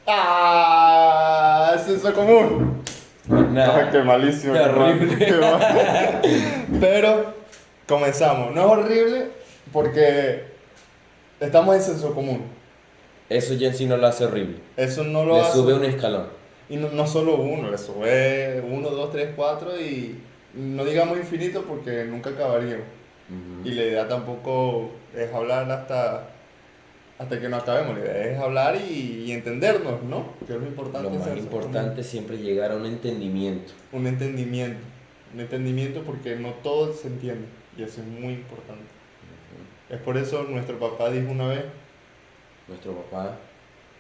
¡Ah! Senso común. Nada. Qué malísimo. Qué horrible. Qué mal. Pero comenzamos. No es horrible porque estamos en senso común. Eso ya en sí no lo hace horrible. Eso no lo Le hace. sube un escalón. Y no, no solo uno, le sube uno, dos, tres, cuatro y no digamos infinito porque nunca acabaríamos. Y la idea tampoco es hablar hasta que no acabemos. La idea es hablar y entendernos, ¿no? Que es lo importante. Lo más es importante es siempre llegar a un entendimiento. un entendimiento. Un entendimiento porque no todo se entiende. Y eso es muy importante. Es por eso nuestro papá dijo una vez, Nuestro papá,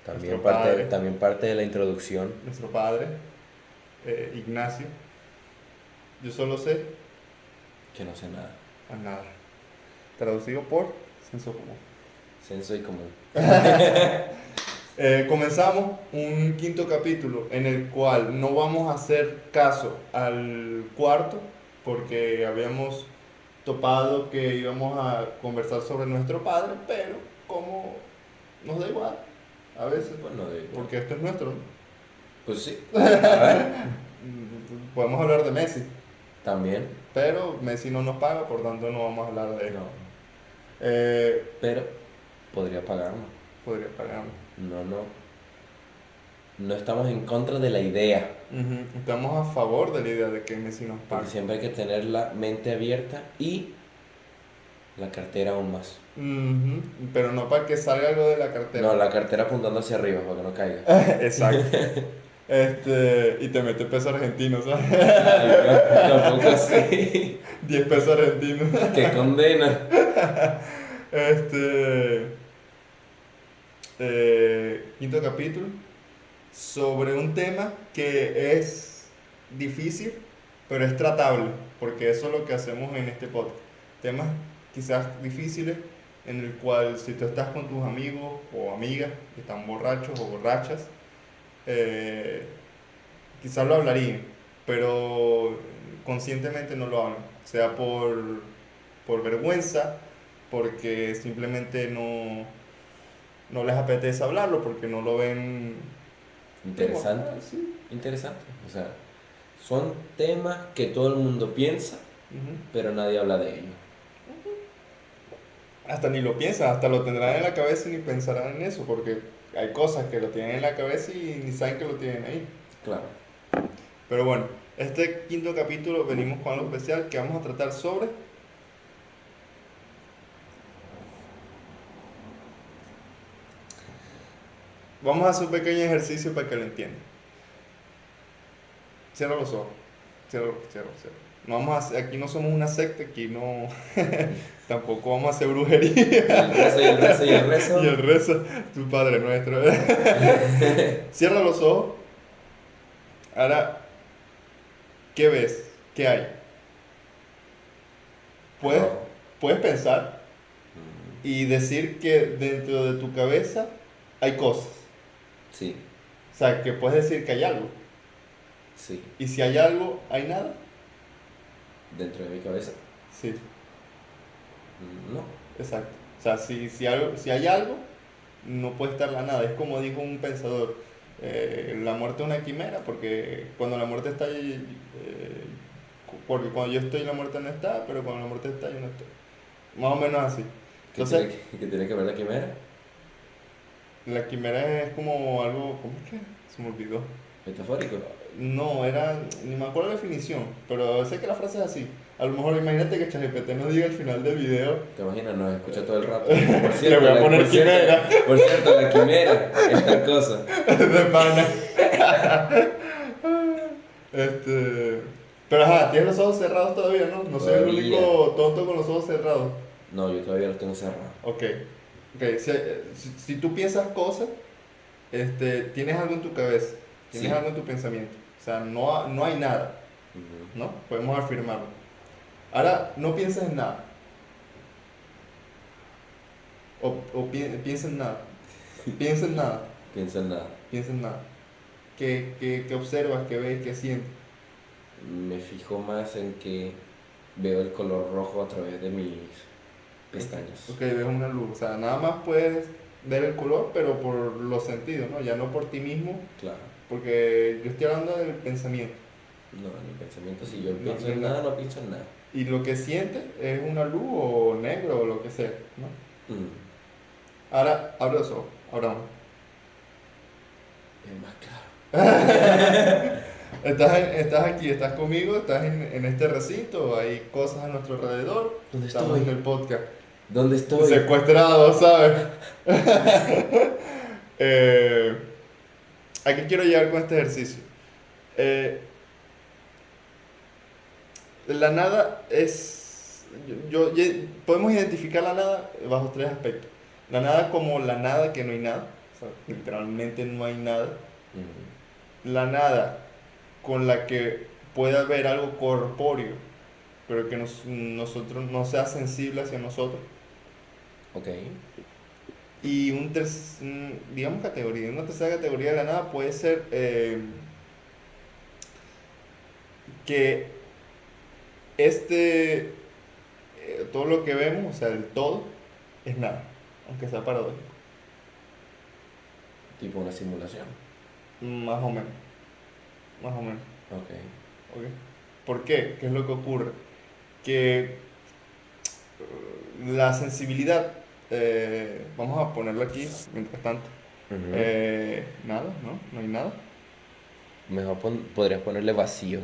también, Nuestro padre. también parte de la introducción. nuestro padre, Ignacio, yo solo sé Que no sé nada. a nada. Traducido por senso común. Senso y común. Comenzamos un quinto capítulo en el cual no vamos a hacer caso al cuarto porque habíamos topado que íbamos a conversar sobre nuestro padre, pero como nos da igual a veces, Bueno, porque esto es nuestro, ¿no? pues sí. A ver, Podemos hablar de Messi, también. pero Messi no nos paga, por tanto no vamos a hablar de él. No. Eh, Pero podría pagarnos. podría pagarnos. No estamos en contra de la idea. Ujú. Estamos a favor de la idea de que Messi nos pague. Porque siempre hay que tener la mente abierta y la cartera aún más. Ujú. Pero no para que salga algo de la cartera. No, la cartera apuntando hacia arriba para que no caiga. Exacto. Y te mete peso argentino, ¿sabes? Ay, no, tampoco así. 10 pesos argentinos. Qué condena. Este. Quinto capítulo. Sobre un tema que es difícil, pero es tratable. Porque eso es lo que hacemos en este podcast. Temas quizás difíciles, en el cual si tú estás con tus amigos o amigas que están borrachos o borrachas, eh, quizás lo hablarían, pero conscientemente no lo hablan, sea por vergüenza, porque simplemente no les apetece hablarlo, porque no lo ven Interesante. sí. Interesante. O sea, son temas que todo el mundo piensa, Ujú. pero nadie habla de ellos. Hasta ni lo piensan, hasta lo tendrán en la cabeza y ni pensarán en eso, porque hay cosas que lo tienen en la cabeza y ni saben que lo tienen ahí. Claro. Pero bueno, este quinto capítulo venimos con algo especial que vamos a tratar sobre vamos a hacer un pequeño ejercicio para que lo entiendan. Cierra los ojos. Cierra. No vamos a aquí no somos una secta, aquí no tampoco vamos a hacer brujería. El rezo y el rezo y el rezo. Y el rezo, tu Padre Nuestro. Cierra los ojos. Ahora, ¿qué ves? ¿Qué hay? Puedes, Rojo. puedes pensar y decir que dentro de tu cabeza hay cosas. Sí, O sea, que puedes decir que hay algo. sí. Y si hay algo, ¿hay nada? Dentro de mi cabeza. Sí, No. exacto. O sea, si hay algo, no puede estar la nada. Es como dijo un pensador, la muerte es una quimera, porque cuando la muerte está ahí, porque cuando yo estoy, la muerte no está, pero cuando la muerte está, yo no estoy. Más o menos así. ¿Qué Entonces, tiene, qué tiene que ver la quimera? la quimera es como algo, ¿cómo es que? Se me olvidó. Metafórico. No, ni me acuerdo la definición, pero sé que la frase es así. A lo mejor imagínate que ChatGPT nos diga al final del video. ¿Te imaginas? Nos escucha todo el rato. Por Le voy a poner por cierto, quimera. por cierto, la quimera es tal cosa. De pana. Pero ajá, tienes los ojos cerrados todavía, ¿no? No soy el Todavía. único tonto con los ojos cerrados. No, yo todavía los tengo cerrados. Ok. Si tú piensas cosas, tienes algo en tu cabeza, tienes Sí. algo en tu pensamiento. O sea, no hay nada, Ujú. ¿no? Podemos afirmarlo. Ahora, no pienses en nada. Piensa en nada. Piensa en nada. Piensa en nada. Piensa en nada. ¿Qué observas, qué ves, qué sientes? Me fijo más en que veo el color rojo a través de mis pestañas. Ok, ves una luz. O sea, nada más puedes ver el color, pero por los sentidos, ¿no? Ya no por ti mismo, Claro. porque yo estoy hablando del pensamiento. No, en mi pensamiento, si yo No, pienso en nada, no pienso en nada. y lo que sientes es una luz o negro o lo que sea, ¿no? Mm, Ahora, abre los ojos, abramos. es más claro. Estás aquí, estás conmigo, estás en este recinto, hay cosas a nuestro alrededor. ¿Dónde Estamos estoy? en el podcast. ¿Dónde estoy? Secuestrado, ¿sabes? Eh, ¿A qué quiero llegar con este ejercicio? Eh, la nada es... podemos identificar la nada bajo tres aspectos. La nada como la nada, que no hay nada. O sea, literalmente no hay nada. La nada con la que puede haber algo corpóreo, pero que nosotros no sea sensible hacia nosotros. Ok. Y digamos categoría, una tercera categoría de la nada puede ser que todo lo que vemos, o sea, el todo, es nada, aunque sea paradójico. Tipo una simulación. Más o menos, más o menos. Ok. ¿Ok? ¿Por qué? ¿Qué es lo que ocurre? Que la sensibilidad, vamos a ponerlo aquí, mientras tanto, Ujú. nada, ¿no? No hay nada. Mejor podrías ponerle vacío,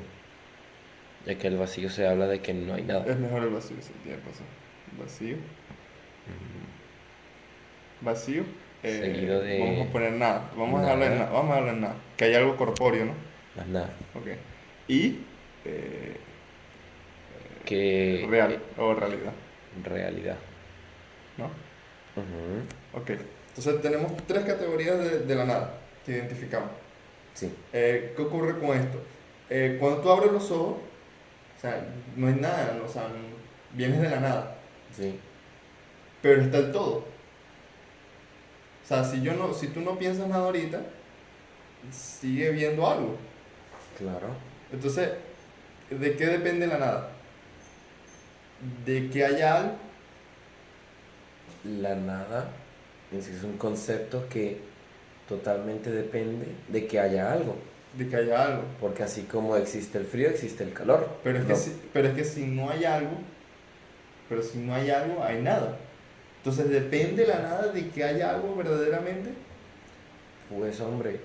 ya que el vacío se habla de que no hay nada. Es mejor el vacío, sí, tiene razón. Vacío, vacío. Seguido Vamos de a poner nada, nada, vamos a hablar en nada, que hay algo corpóreo, ¿no? más nada. Ok. Y eh, Que real o realidad, realidad. ¿no? Ujú. Ok. Entonces tenemos tres categorías de la nada que identificamos. Sí. ¿Qué ocurre con esto? Cuando tú abres los ojos, o sea, no hay nada, o sea, vienes de la nada, Sí. pero está el todo. O sea, si tú no piensas nada ahorita, sigue viendo algo. Claro. Entonces, ¿de qué depende la nada? De que haya algo, La nada en sí es un concepto que totalmente depende de que haya algo. de que haya algo. Porque así como existe el frío, existe el calor. No, Pero es que si no hay algo, pero si no hay algo, hay nada. Entonces, ¿depende la nada de que haya algo verdaderamente? pues hombre,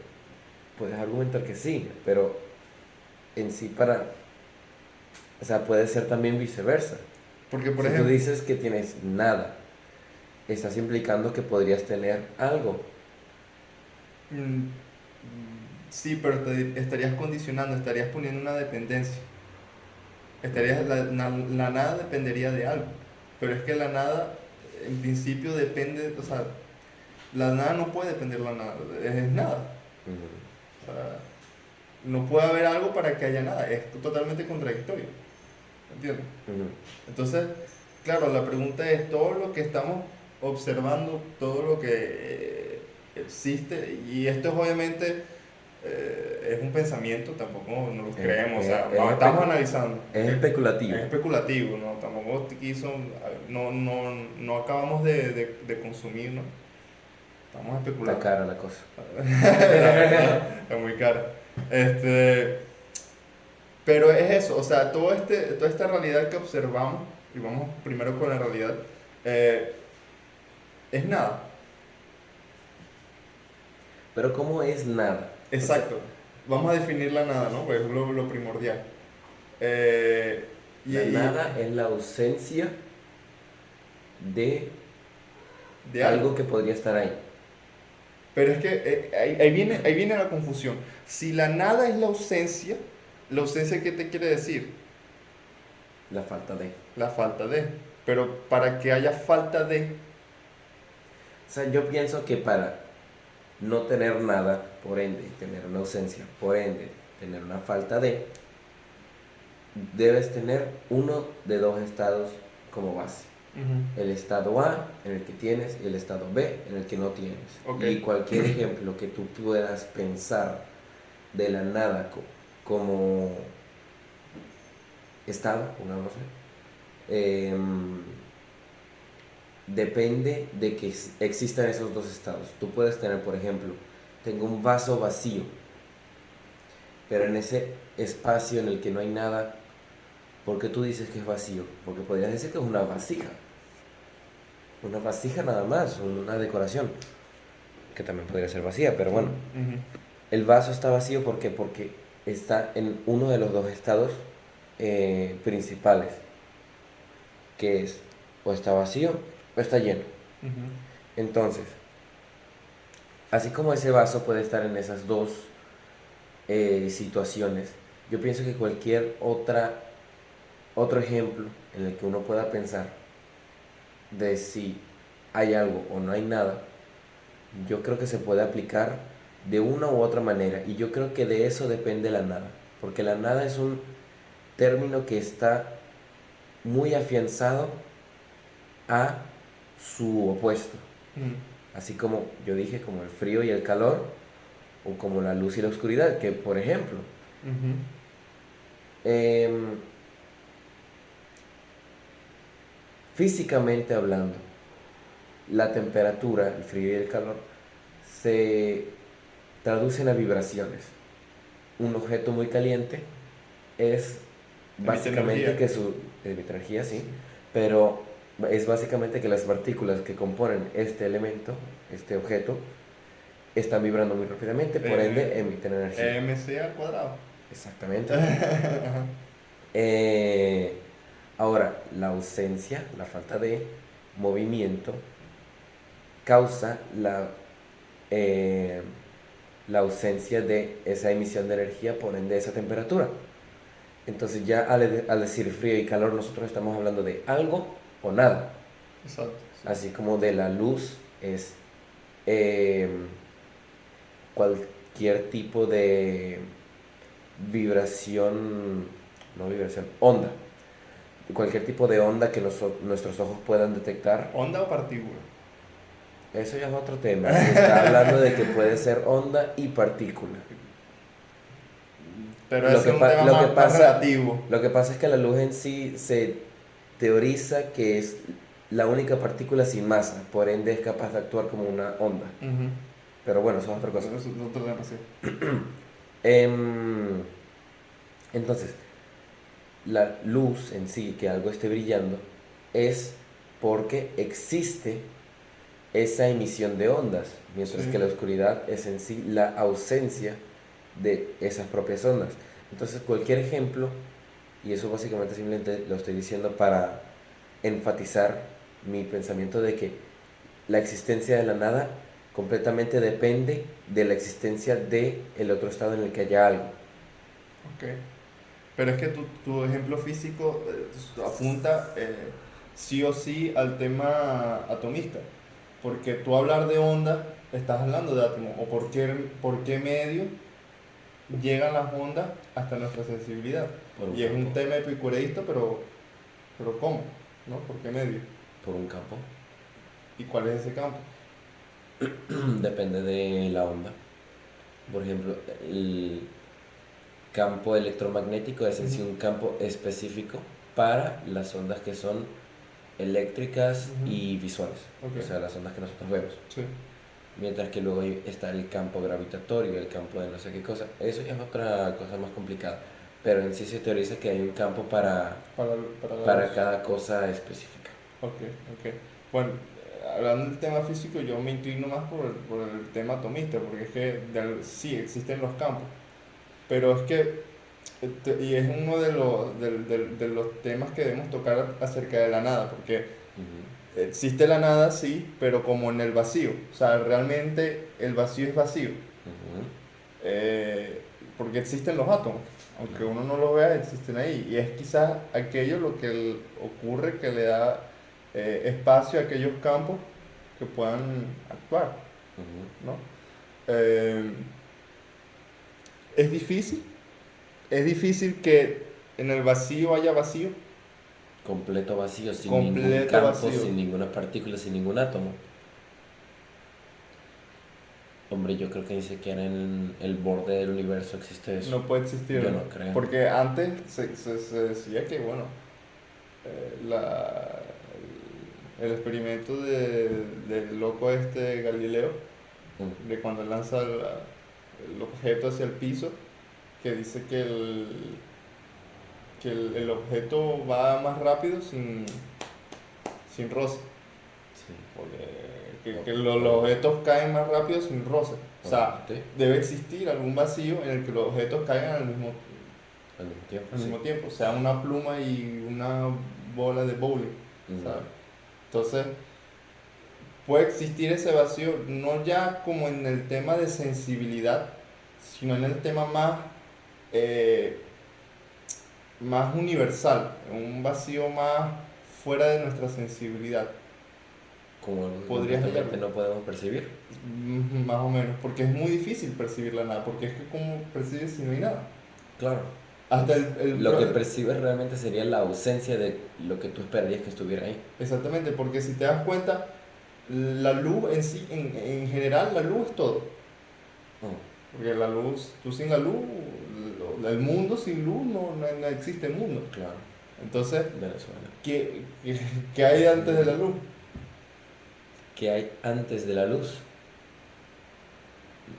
puedes argumentar que sí, pero en sí o sea, puede ser también viceversa. Porque, por Si tú ejemplo, dices que tienes nada, estás implicando que podrías tener algo. mm, sí, pero estarías condicionando, estarías poniendo una dependencia. La nada dependería de algo, pero es que la nada en principio depende, o sea, la nada no puede depender de la nada, es nada. Ujú, O sea, no puede haber algo para que haya nada, es totalmente contradictorio, ¿entiendes? ujú. Entonces, claro, la pregunta es, todo lo que estamos observando, todo lo que existe, y esto es obviamente es un pensamiento, tampoco nos lo creemos, o sea, lo estamos analizando. Es ¿Ok? especulativo. Es especulativo, ¿no? Tampoco no acabamos de consumir, ¿no? Estamos Está especulando. cara la cosa. Está muy cara. Este, pero es eso, o sea, toda esta realidad que observamos, y vamos primero con la realidad, eh, es nada. Pero ¿cómo es nada? O sea, Exacto. Vamos a definir la nada, ¿no? Pues es lo primordial. Eh, la nada es la ausencia de de algo algo. que podría estar ahí. Pero es que ahí viene la confusión. Si la nada es la ausencia, ¿qué te quiere decir? La falta de. La falta de. Pero para que haya falta de, O sea, yo pienso que para no tener nada, por ende, tener una ausencia, por ende, tener una falta de, debes tener uno de dos estados como base. El estado A en el que tienes y el estado B en el que no tienes. Ok. Y cualquier ejemplo que tú puedas pensar de la nada como estado, pongámosle, depende de que existan esos dos estados. Tú puedes tener, por ejemplo, tengo un vaso vacío, pero en ese espacio en el que no hay nada, ¿por qué tú dices que es vacío? Porque podrías decir que es una vasija nada más, una decoración, que también podría ser vacía, pero bueno, Ujú. el vaso está vacío ¿por qué? Porque está en uno de los dos estados principales, que es o está vacío o está lleno. Ujú. Entonces, así como ese vaso puede estar en esas dos situaciones, yo pienso que cualquier otro ejemplo en el que uno pueda pensar de si hay algo o no hay nada, yo creo que se puede aplicar de una u otra manera. Y yo creo que de eso depende la nada. Porque la nada es un término que está muy afianzado a su opuesto. Ujú. Así como yo dije, como el frío y el calor, o como la luz y la oscuridad, que por ejemplo, Ujú. em, físicamente hablando, la temperatura, el frío y el calor, se traducen a vibraciones. Un objeto muy caliente es Emite básicamente energía. que su emite energía, sí, Sí. pero es básicamente que las partículas que componen este elemento, este objeto, están vibrando muy rápidamente, por ende emiten energía. MC al cuadrado. Exactamente. Ajá. Eh, Ahora, la ausencia, la falta de movimiento, causa eh, la ausencia de esa emisión de energía, por ende esa temperatura. Entonces ya al decir frío y calor nosotros estamos hablando de algo o nada. Exacto. Sí. Así como de la luz es eh, cualquier tipo de vibración, no vibración, onda. Cualquier tipo de onda que nuestros ojos puedan detectar. ¿Onda o partícula? Eso ya es otro tema. Se está hablando de que puede ser onda y partícula. Pero ese es un tema más relativo. Lo que pasa es que la luz en sí se teoriza que es la única partícula sin masa, por ende es capaz de actuar como una onda. Ujú. Pero bueno, eso es otra cosa. Eso es otro tema, sí. Em, entonces, la luz en sí, que algo esté brillando, es porque existe esa emisión de ondas, mientras Sí. que la oscuridad es en sí la ausencia de esas propias ondas. Entonces, cualquier ejemplo, y eso básicamente simplemente lo estoy diciendo para enfatizar mi pensamiento de que la existencia de la nada completamente depende de la existencia de el otro estado en el que haya algo. Ok. Pero es que tu ejemplo físico apunta sí o sí al tema atomista. Porque tú hablar de onda, estás hablando de átomos. O por qué medio llegan las ondas hasta nuestra sensibilidad. Por un Y es un campo, tema epicureísta, pero ¿cómo? ¿No? ¿Por qué medio? por un campo. ¿Y cuál es ese campo? Depende de la onda. Por ejemplo, el campo electromagnético es en sí Ujú. un campo específico para las ondas que son eléctricas Ujú. y visuales, o Ok. sea, las ondas que nosotros vemos. Sí. Mientras que luego está el campo gravitatorio, el campo de no sé qué cosa. Eso ya es otra cosa más complicada. Pero en sí se teoriza que hay un campo Para, para la para luz. cada cosa específica. Ok, ok. Bueno, hablando del tema físico, yo me inclino más por el tema atomista, porque es que sí existen los campos, pero es que, y es uno de los temas que debemos tocar acerca de la nada, porque Ujú, existe la nada, sí, pero como en el vacío, o sea, realmente el vacío es vacío, ujú, eh, porque existen los átomos, aunque claro, uno no los vea, existen ahí. Y es quizás aquello lo que ocurre que le da espacio a aquellos campos que puedan actuar, ujú. ¿no? Eh, es difícil, es difícil que en el vacío haya vacío, Completo vacío, sin ningún completo campo, vacío. sin ninguna partícula, sin ningún átomo. Hombre, yo creo que ni siquiera en el borde del universo existe eso. No puede existir, Yo ¿no? no creo. Porque antes se decía que, bueno, la, el experimento del loco este Galileo, Mm. de cuando lanza el objeto hacia el piso, que dice que el objeto va más rápido sin roce. Sí. Los objetos caen más rápido sin roce. O sea, Obviamente. debe existir algún vacío en el que los objetos caigan Al mismo tiempo, al sí. mismo tiempo, sea una pluma y una bola de bowling, ¿sabes? Entonces, puede existir ese vacío no ya como en el tema de sensibilidad, sino en el tema eh, más universal, un vacío más fuera de nuestra sensibilidad. Como algo que Podrías completamente hallarlo. no podemos percibir. Más o menos, porque es muy difícil percibir la nada, porque es que como percibes si no hay nada. Claro. Hasta Lo que percibes realmente sería la ausencia de lo que tú esperarías que estuviera ahí. exactamente, porque si te das cuenta, la luz en sí, en general, la luz es todo. Mm. Porque la luz, tú sin la luz, el mundo sin luz no existe mundo. Claro. Entonces, Venezuela. ¿qué hay antes de la luz? ¿Qué hay antes de la luz?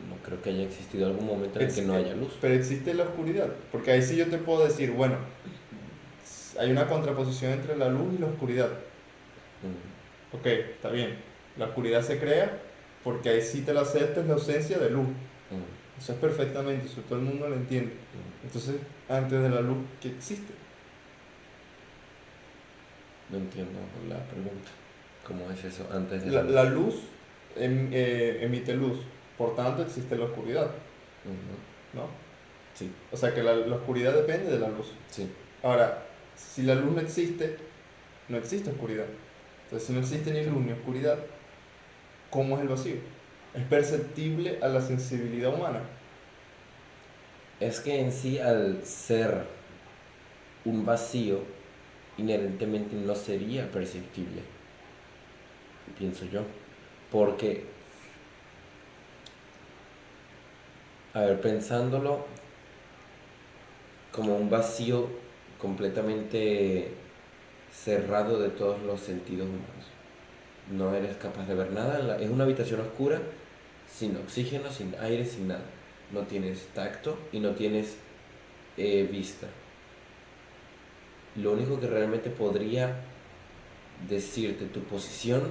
No creo que haya existido algún momento en el que no haya luz. Pero existe la oscuridad, porque ahí sí yo te puedo decir, bueno, hay una contraposición entre la luz y la oscuridad. Mm. Ok, está bien, la oscuridad se crea porque ahí sí te la aceptas la ausencia de luz. Mm. Eso es perfectamente, eso todo el mundo lo entiende. Mm. Entonces, antes de la luz, ¿qué existe? No entiendo la pregunta. ¿Cómo es eso antes de la La, luz? la luz emite luz, por tanto existe la oscuridad, Ujú. ¿no? Sí, O sea que la oscuridad depende de la luz. sí. Ahora, si la luz no existe, no existe oscuridad. Entonces, si no existe ni luz ni oscuridad, ¿cómo es el vacío? Es perceptible a la sensibilidad humana. Es que en sí, al ser un vacío, inherentemente no sería perceptible, pienso yo. Porque, a ver, pensándolo como un vacío completamente cerrado de todos los sentidos humanos. No eres capaz de ver nada. Es una habitación oscura, sin oxígeno, sin aire, sin nada. No tienes tacto y no tienes vista. Lo único que realmente podría decirte tu posición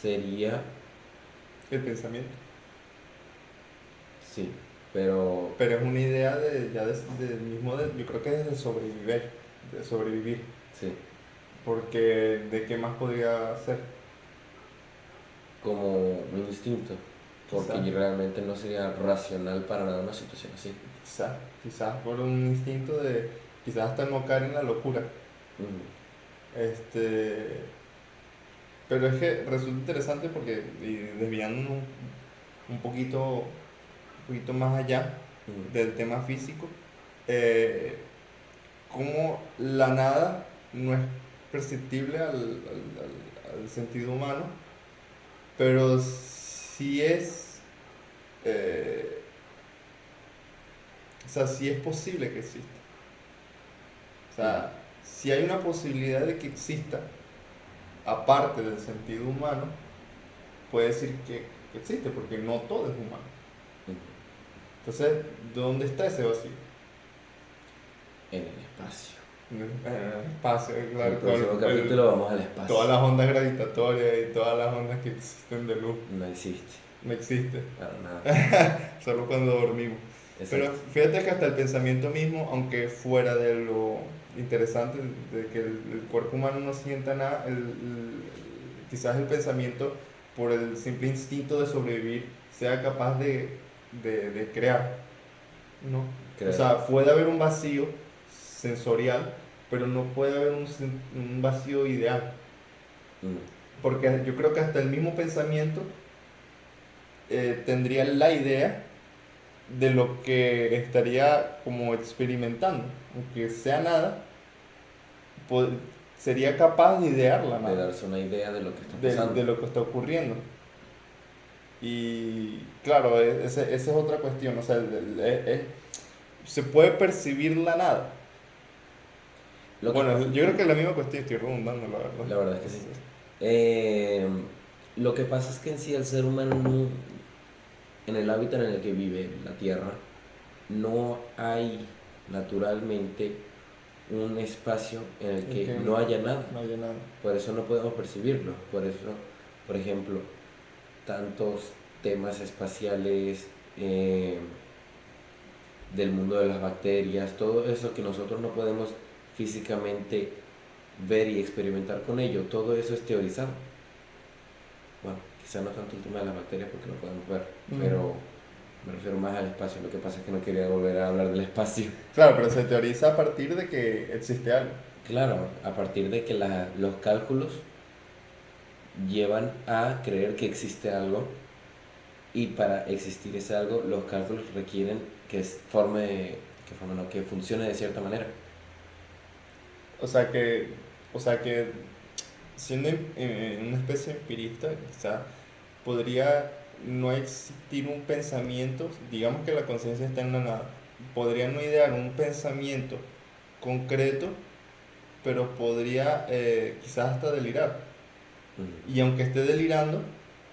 sería, El pensamiento. sí, pero Pero es una idea yo creo que es de sobrevivir. sí, Porque ¿de qué más podría ser? como un instinto, porque Quizás, realmente no sería racional para nada una situación así. quizás por un instinto quizás hasta no caer en la locura. Mm. Este, pero es que resulta interesante porque, y desviando un poquito más allá Mm. del tema físico, eh, cómo la nada no es perceptible al sentido humano, pero sí es, eh, o sea, sí es posible que exista. O Mm. sea, si hay una posibilidad de que exista, aparte del sentido humano, puede decir que existe, porque no todo es humano. Mm. Entonces, ¿dónde está ese vacío? En el espacio. En el espacio, En claro, el próximo capítulo vamos al espacio. todas las ondas gravitatorias y todas las ondas que existen de luz. No existe, No existe. para nada. Solo cuando dormimos. Pero Exacto. fíjate que hasta el pensamiento mismo, aunque fuera de lo interesante de que el cuerpo humano no sienta nada, quizás el pensamiento, por el simple instinto de sobrevivir, sea capaz de crear, ¿no? O Creo. sea, puede haber un vacío sensorial, pero no puede haber un vacío ideal. Mm. Porque yo creo que hasta el mismo pensamiento tendría la idea de lo que estaría como experimentando, aunque sea nada, po- sería capaz de idear la De nada, darse una idea de lo que está de pasando. lo que está ocurriendo. Y claro, esa es otra cuestión, o sea, se puede percibir la nada. Lo que, Bueno, yo creo que es la misma cuestión, estoy redundando, la verdad. la verdad es que sí. Eh, lo que pasa es que en sí el ser humano, en el hábitat en el que vive, la Tierra, no hay naturalmente un espacio en el Es que que no haya nada. no haya nada. Por eso no podemos percibirlo. Por eso, por ejemplo, tantos temas espaciales, del mundo de las bacterias, todo eso que nosotros no podemos físicamente ver y experimentar con ello, todo eso es teorizado. Bueno, quizá no tanto el tema de las bacterias porque no podemos ver, pero me refiero más al espacio. Lo que pasa es que no quería volver a hablar del espacio. Claro, pero se teoriza a partir de que existe algo. Claro, a partir de que los cálculos llevan a creer que existe algo, y para existir ese algo los cálculos requieren que funcione de cierta manera. O sea que, o sea que siendo una especie empirista, quizá podría no existir un pensamiento, digamos que la conciencia está en la nada, podría no idear un pensamiento concreto, pero podría quizás hasta delirar. Y aunque esté delirando,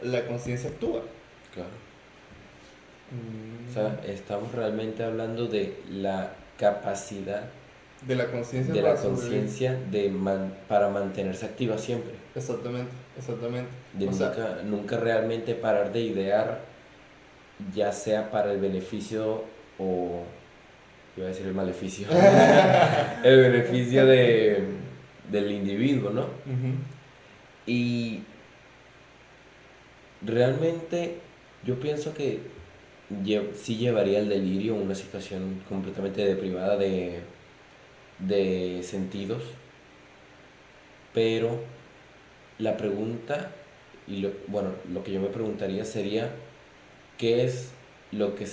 la conciencia actúa. Claro. O sea, Mm. estamos realmente hablando de la capacidad De la conciencia de para la sobrevivir. conciencia para mantenerse activa siempre. Exactamente, exactamente. De O sea, nunca realmente parar de idear, ya sea para el beneficio o, iba a decir el maleficio, el beneficio del individuo, ¿no? ujú. Y realmente yo pienso que sí llevaría el delirio a una situación completamente deprivada de sentidos, pero la pregunta, bueno, lo que yo me preguntaría sería, ¿qué es lo que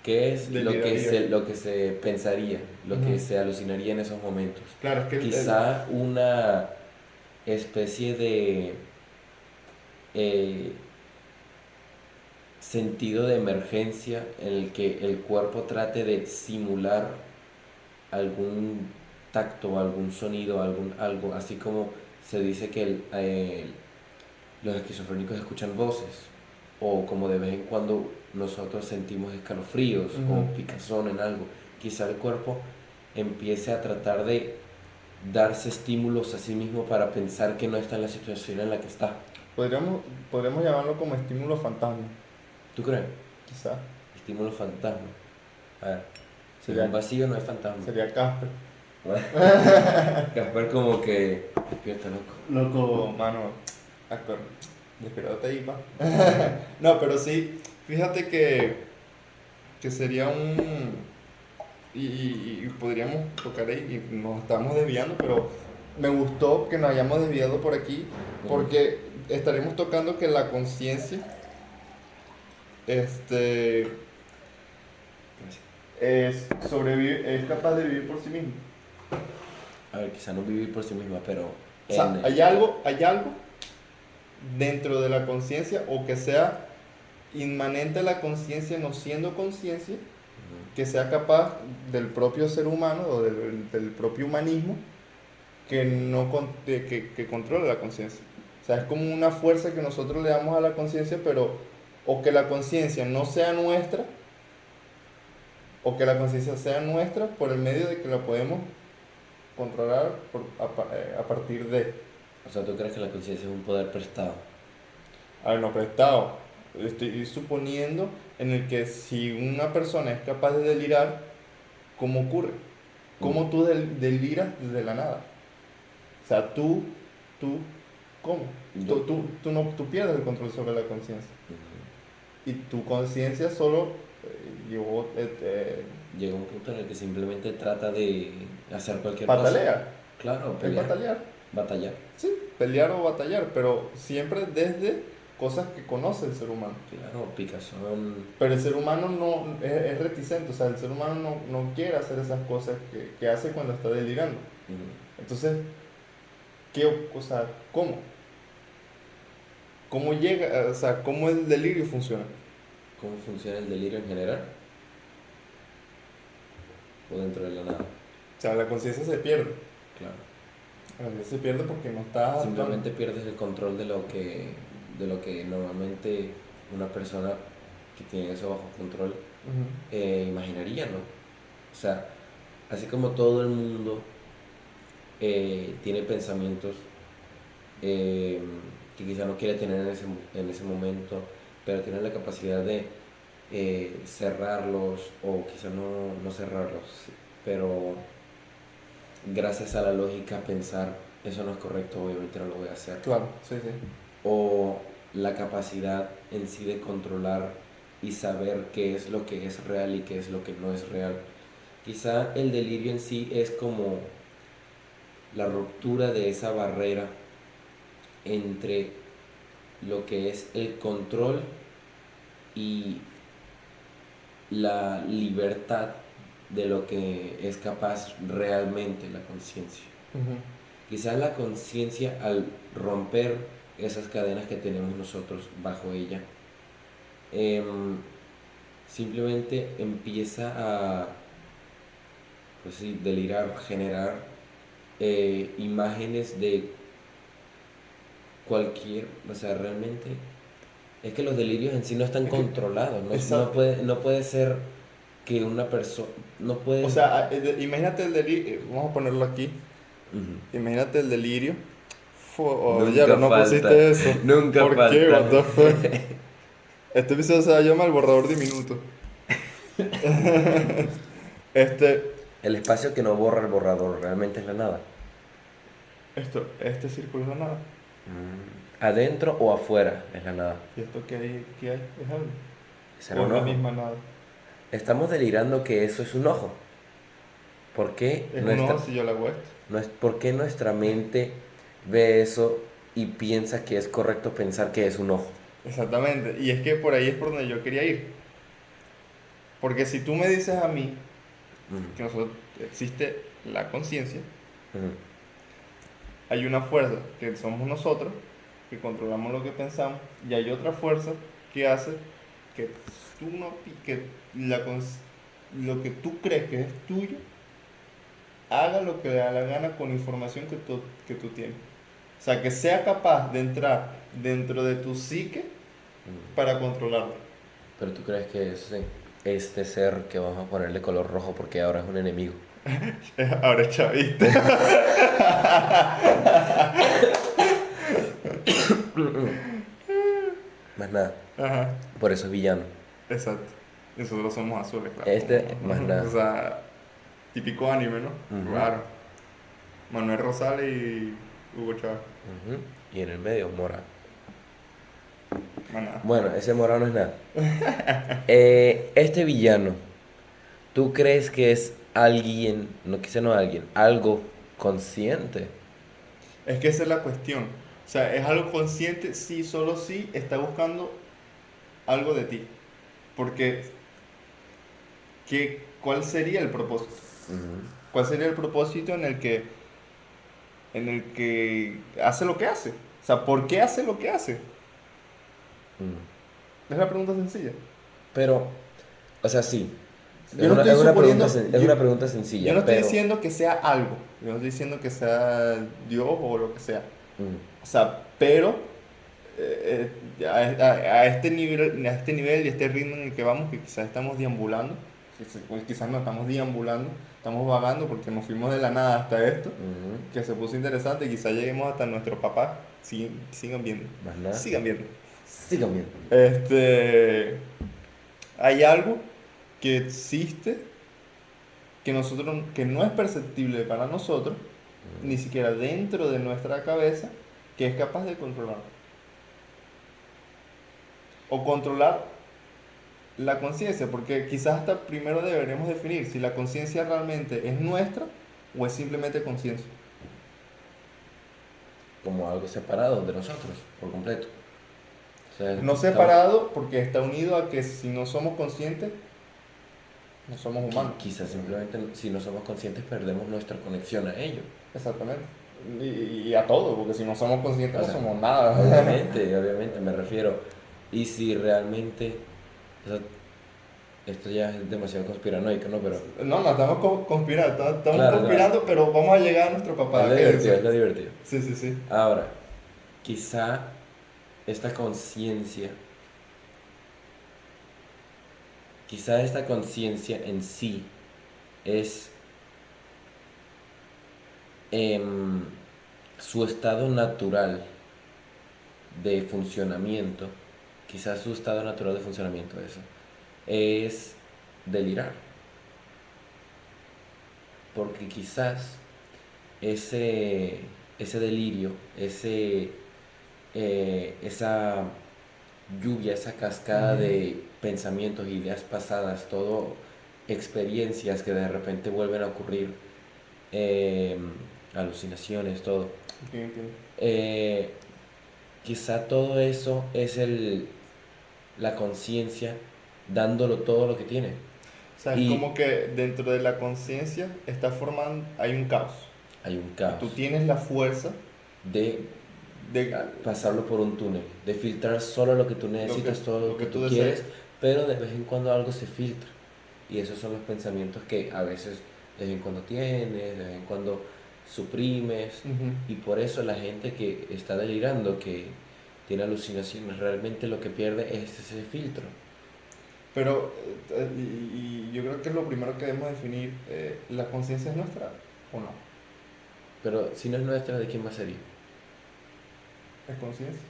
qué es Deliraría. lo que se pensaría, lo que Ujú. se alucinaría en esos momentos? Claro, es que Quizá una especie de eh, sentido de emergencia en el que el cuerpo trate de simular algún tacto, algún sonido, algo, así como se dice que los esquizofrénicos escuchan voces, o como de vez en cuando nosotros sentimos escalofríos ujú. o picazón en algo. Quizá el cuerpo empiece a tratar de darse estímulos a sí mismo para pensar que no está en la situación en la que está. Podríamos, podríamos llamarlo como estímulo fantasma, ¿Tú crees? quizá. Estímulo fantasma. A ver, si es un Sería, vacío no hay fantasma. sería Casper. Casper como que despierta loco. Loco, mano, actor, despiértate ahí, pa. No, pero sí, fíjate que sería y podríamos tocar ahí, y nos estamos desviando, pero me gustó que nos hayamos desviado por aquí, porque estaremos tocando que la conciencia, este, es capaz de vivir por sí misma. A ver, quizá no vivir por sí misma, pero O sea, en... hay algo dentro de la conciencia o que sea inmanente a la conciencia, no siendo conciencia, que sea capaz del propio ser humano o del propio humanismo que, no, que controle la conciencia. O sea, es como una fuerza que nosotros le damos a la conciencia, pero o que la conciencia no sea nuestra, o que la conciencia sea nuestra por el medio de que la podemos controlar a partir de... O sea, ¿tú crees que la conciencia es un poder prestado? A ver, no prestado. Estoy suponiendo en el que si una persona es capaz de delirar, ¿cómo ocurre? ¿Cómo tú deliras desde la nada? O sea, tú, ¿cómo? Yo... Tú pierdes el control sobre la conciencia. Y tu conciencia solo llevó, Llega un punto en el que simplemente trata de hacer cualquier cosa. patalear. Claro, Es pelear, batallar. batallar. Sí, pelear o batallar, pero siempre desde cosas que conoce el ser humano. Claro, picazón. Pero el ser humano no es reticente, o sea, el ser humano no quiere hacer esas cosas que hace cuando está delirando. Entonces, o sea, ¿cómo? ¿Cómo llega, o sea, cómo el delirio funciona? ¿Cómo funciona el delirio en general? O dentro de la nada. O sea, la conciencia se pierde. Claro. La conciencia se pierde porque no está... Simplemente pierdes el control de lo que normalmente una persona que tiene eso bajo control Ujú. imaginaría, ¿no? O sea, así como todo el mundo tiene pensamientos eh, que quizá no quiere tener en ese momento, pero tiene la capacidad de cerrarlos o quizá no cerrarlos, pero gracias a la lógica pensar eso no es correcto, obviamente no lo voy a hacer. Claro, sí, sí. O la capacidad en sí de controlar y saber qué es lo que es real y qué es lo que no es real. Quizá el delirio en sí es como la ruptura de esa barrera entre lo que es el control y la libertad de lo que es capaz realmente la conciencia. Ujú. Quizás la conciencia al romper esas cadenas que tenemos nosotros bajo ella, simplemente empieza a, pues sí, delirar, generar imágenes de cualquier, o sea, realmente es que los delirios en sí no están Es que controlados, esa, no puede ser que una persona, no o puede... sea, imagínate el delirio, vamos a ponerlo aquí, Ujú. imagínate el delirio. Oye, Nunca no falta, pusiste eso. nunca ¿Por qué? falta. What the fuck? Este episodio se llama El Borrador Diminuto. Este, El espacio que no borra el borrador realmente es la nada. este círculo es la nada. Adentro o afuera es la nada. ¿Y esto qué hay? ¿Es algo? Será ¿O es un la ojo. misma nada? Estamos delirando que eso es un ojo. ¿Por qué Es un ojo si yo le hago esto. por qué nuestra mente ve eso y piensa que es correcto pensar que es un ojo? Exactamente. Y es que por ahí es por donde yo quería ir. Porque si tú me dices a mí que Ujú, nosotros existe la conciencia, ujú, hay una fuerza que somos nosotros, que controlamos lo que pensamos, y hay otra fuerza que hace que tú no, que lo que tú crees que es tuyo, haga lo que le da la gana con la información que tú tienes. O sea, que sea capaz de entrar dentro de tu psique ujú. para controlarlo. Pero tú crees que este ser que vamos a ponerle color rojo porque ahora es un enemigo. Ahora es chavista. Más nada. Ajá, Por eso es villano. exacto. Nosotros somos azules, claro. Más O nada. sea, típico anime, ¿no? Ujú, Claro. Manuel Rosales y Hugo Chávez. ujú. Y en el medio, mora. Maná. Bueno, ese morado no es nada. Este villano, ¿tú crees que es alguien, no quizá no alguien, algo consciente? Es que esa es la cuestión. O sea, es algo consciente si solo si está buscando algo de ti. Porque, ¿cuál sería el propósito? Ujú, ¿Cuál sería el propósito en el que hace lo que hace? O sea, ¿por qué hace lo que hace? ujú. Es la pregunta sencilla. Pero, o sea, sí, Yo no estoy suponiendo, es una pregunta sencilla, yo no estoy pero... diciendo que sea algo, yo no estoy diciendo que sea Dios o lo que sea. ujú, O sea, pero a este nivel y este ritmo en el que vamos, que quizás estamos deambulando, pues quizás no estamos deambulando, estamos vagando porque nos fuimos de la nada hasta esto, ujú. que se puso interesante y quizás lleguemos hasta nuestro papá. Sigan viendo, Más nada. sigan viendo. Sigan bien. Hay algo que existe que no es perceptible para nosotros, ni siquiera dentro de nuestra cabeza, que es capaz de controlar. O controlar la conciencia, porque quizás hasta primero deberíamos definir si la conciencia realmente es nuestra o es simplemente conciencia. Como algo separado de nosotros, por completo. O sea, No separado porque está unido a que si no somos conscientes, no somos humanos. quizás simplemente si no somos conscientes perdemos nuestra conexión a ello. Exactamente. Y a todo, porque si no somos conscientes O no sea, somos nada. obviamente, obviamente, me refiero. Y si realmente, o sea, esto ya es demasiado conspiranoico, ¿no? Pero No, no, estamos conspirando, estamos claro, conspirando, pero vamos a llegar a nuestro es papá. lo ¿Qué divertido, dice? es lo divertido. Sí, sí, sí. Ahora, quizá esta conciencia, quizá esta conciencia en sí es em, su estado natural de funcionamiento, quizás su estado natural de funcionamiento, eso, es delirar. Porque quizás ese, ese delirio, esa lluvia, esa cascada Ujú. de pensamientos, ideas pasadas, todo experiencias que de repente vuelven a ocurrir, eh, alucinaciones, todo. Entiendo, entiendo. Eh, Quizá todo eso es la conciencia dándolo todo lo que tiene. O sea, es Y como que dentro de la conciencia está formando, hay un caos. hay un Y tú caos tienes la fuerza de de pasarlo por un túnel, de filtrar solo lo que tú necesitas, todo lo lo que que tú tú deseas. quieres, pero de vez en cuando algo se filtra. Y esos son los pensamientos que a veces de vez en cuando tienes, de vez en cuando suprimes. Ujú. Y por eso la gente que está delirando, que tiene alucinaciones, realmente lo que pierde es ese filtro. Pero, y yo creo que es lo primero que debemos definir, ¿la conciencia es nuestra o no? Pero si no es nuestra, ¿de quién más sería? ¿Es conciencia?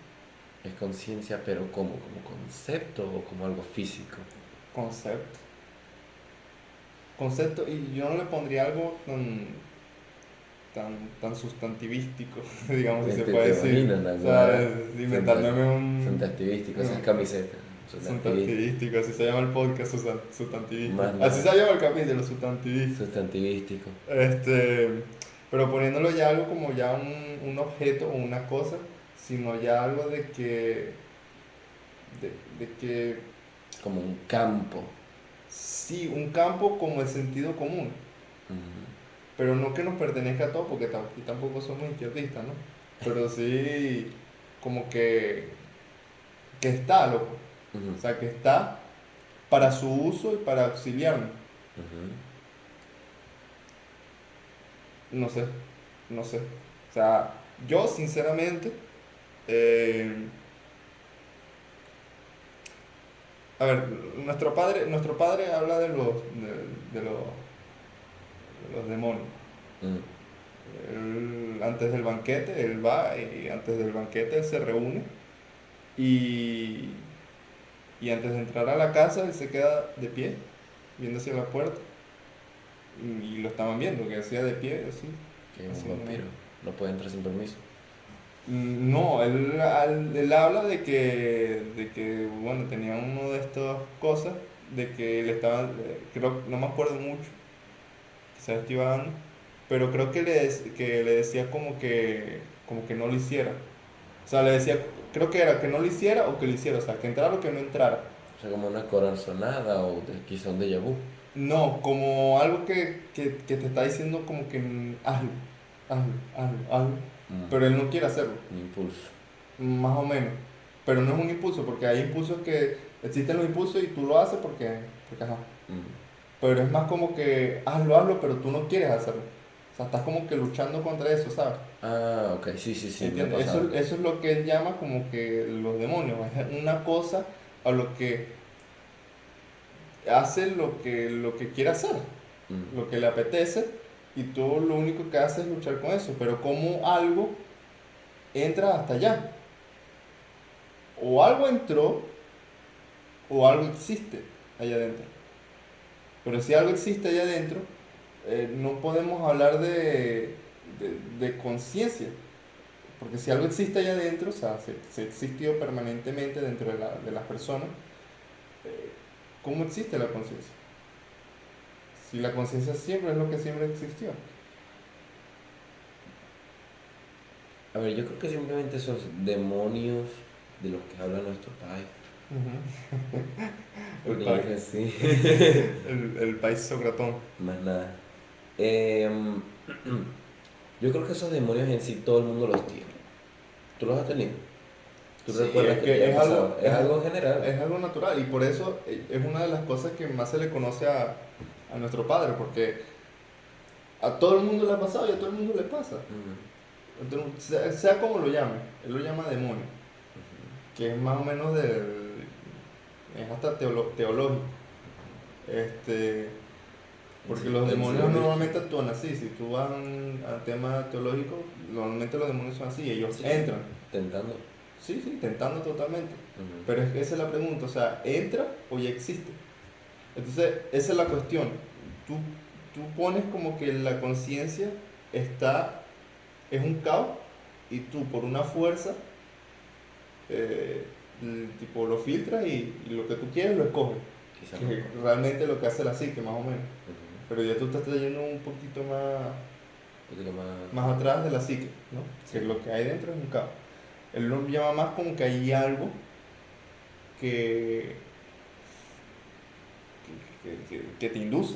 Es conciencia, pero como concepto o como algo físico. Concepto. Concepto, y yo no le pondría algo tan sustantivístico, digamos, si se puede Te decir. imaginas, O sea, Naguará. inventarme Sustantivístico, esas camisetas. Sustantivístico. sustantivístico, así se llama el podcast, sustantivismo. Más Así nada. se llama el capítulo, sustantivismo. Sustantivístico. Este, pero poniéndolo ya algo como ya un objeto o una cosa, sino ya algo de que Como un campo. sí, un campo como el sentido común, Ujú, pero no que nos pertenezca a todos, porque y tampoco somos izquierdistas, ¿no? Pero sí como que está, loco. ujú, O sea, que está para su uso y para auxiliarnos. ujú. No sé, no sé. O sea, yo sinceramente, eh, a ver, nuestro padre habla de los demonios. Mm, Antes del banquete, él va y antes del banquete él se reúne y, y antes de entrar a la casa él se queda de pie, viendo hacia la puerta y lo estaban viendo, que hacía de pie, así, que es un haciendo nada. vampiro. No puede entrar sin permiso. No, él habla de que, bueno, tenía uno de estas cosas, de que le estaban, creo, no me acuerdo mucho, quizás estoy vagando, pero creo que le decía como que no lo hiciera. O sea, le decía, creo que era que no lo hiciera o que lo hiciera, o sea, que entrara o que no entrara. O sea, como una corazonada o quizá un déjà vu. No, como algo que te está diciendo como que hazlo, hazlo, hazlo, hazlo, Mm, pero él no quiere hacerlo. un impulso. Más o menos. Pero no es un impulso, porque hay impulsos que existen los impulsos y tú lo haces porque ajá. Mm. Pero es más como que hazlo, hazlo, pero tú no quieres hacerlo. O sea, estás como que luchando contra eso, ¿sabes? Ah, ok, sí, sí, sí, me ha ¿Entiendes? pasado. Eso es lo que él llama como que los demonios. Es una cosa a lo que hace lo que quiere hacer, Mm, lo que le apetece, y tú lo único que haces es luchar con eso. Pero como algo entra hasta allá. O algo entró o algo existe allá adentro. Pero si algo existe allá adentro, no podemos hablar de conciencia. Porque si algo existe allá adentro, o sea, se existió permanentemente dentro de las personas, eh, ¿cómo existe la conciencia? Si la conciencia siempre es lo que siempre existió. A ver, yo creo que simplemente esos demonios de los que habla nuestro país. Ujú. El Porque yo país, creo que sí. el país Socratón. Más nada. Em, yo creo que esos demonios en sí todo el mundo los tiene. ¿Tú los has tenido? ¿Tú Sí, recuerdas es que te que haya es pasado? algo, Es algo general. es algo natural y por eso es una de las cosas que más se le conoce a nuestro padre, porque a todo el mundo le ha pasado y a todo el mundo le pasa. Ujú, Entonces, sea como lo llame, él lo llama demonio, que es más o menos es hasta teológico. Este, porque los en sí lo demonios he visto. normalmente actúan así. Si tú vas a tema teológico, normalmente los demonios son así. Ellos Sí, entran. tentando. Sí, sí, tentando totalmente. Ujú. Pero es que esa es la pregunta. O sea, ¿entra o ya existe? Entonces, esa es la cuestión. Tú, tú pones como que la conciencia está, es un caos y tú por una fuerza, tipo, lo filtras y lo que tú quieres lo escoges. Quizás lo Que mejor. realmente lo que hace la psique, más o menos. Ujú. Pero ya tú estás trayendo un poquito Un poquito más. más atrás de la psique, ¿no? Sí. Que lo que hay dentro es un caos. Él lo llama más como que hay algo que, que te induce,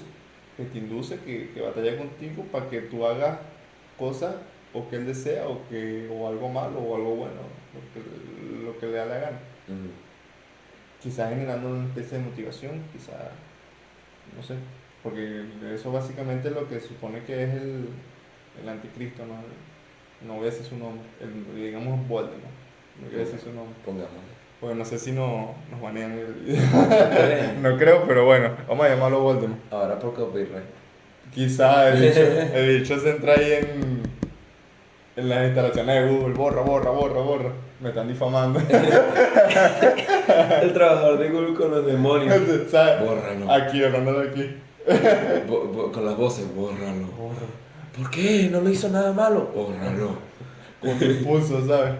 que batalla contigo para que tú hagas cosas o que él desea o algo malo o algo bueno, lo que le da la gana. Ujú. Quizás generando una especie de motivación, quizás, no sé, porque eso básicamente es lo que supone que es el anticristo, ¿no? No voy a decir su nombre, digamos Voldemort, no voy a decir su nombre. Pongámosle. Bueno, no sé si nos banean el video. ¿No crees? No creo, pero bueno, vamos a llamarlo Voldemort. Ahora por copyright. Quizá el bicho se entra ahí en las instalaciones de Google, borra. Me están difamando. El trabajador de Google con los demonios. ¿Sabes? Bórralo. Aquí, hablándolo aquí. Con las voces, bórralo. Borra. ¿Por qué? No le hizo nada malo. Bórralo. Con impulso, ¿sabes?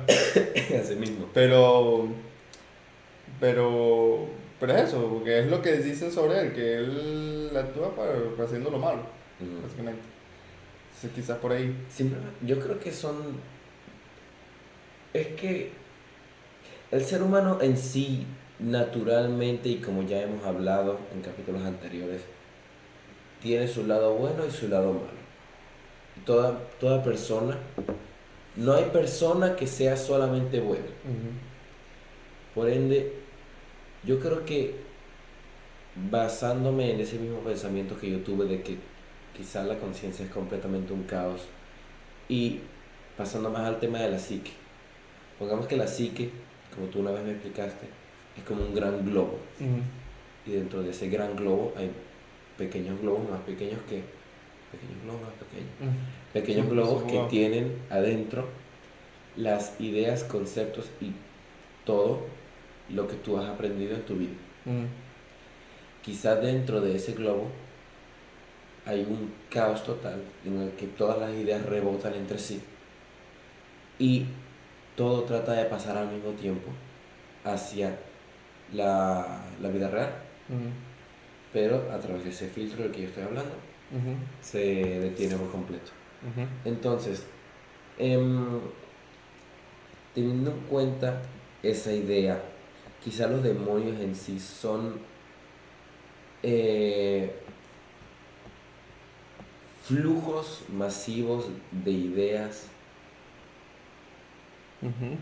Así mismo. Pero, pero es eso, porque es lo que dicen sobre él, que él actúa para haciendo lo malo, Ujú. básicamente. Entonces, quizás por ahí. Yo creo que son. Es que el ser humano en sí, naturalmente, y como ya hemos hablado en capítulos anteriores, tiene su lado bueno y su lado malo. Toda persona, no hay persona que sea solamente buena. Ujú. Por ende, yo creo que basándome en ese mismo pensamiento que yo tuve de que quizás la conciencia es completamente un caos y pasando más al tema de la psique, pongamos que la psique, como tú una vez me explicaste, es como un gran globo Ujú. y dentro de ese gran globo hay pequeños globos más pequeños que Ujú. pequeños Sí, globos que supongo. tienen adentro las ideas, conceptos y todo lo que tú has aprendido en tu vida. Ujú. Quizás dentro de ese globo hay un caos total en el que todas las ideas rebotan entre sí y todo trata de pasar al mismo tiempo hacia la vida real, Ujú. pero a través de ese filtro del que yo estoy hablando Ujú. se detiene por completo. Ujú. Entonces, em, teniendo en cuenta esa idea, quizá los demonios en sí son eh, flujos masivos de ideas, Ujú.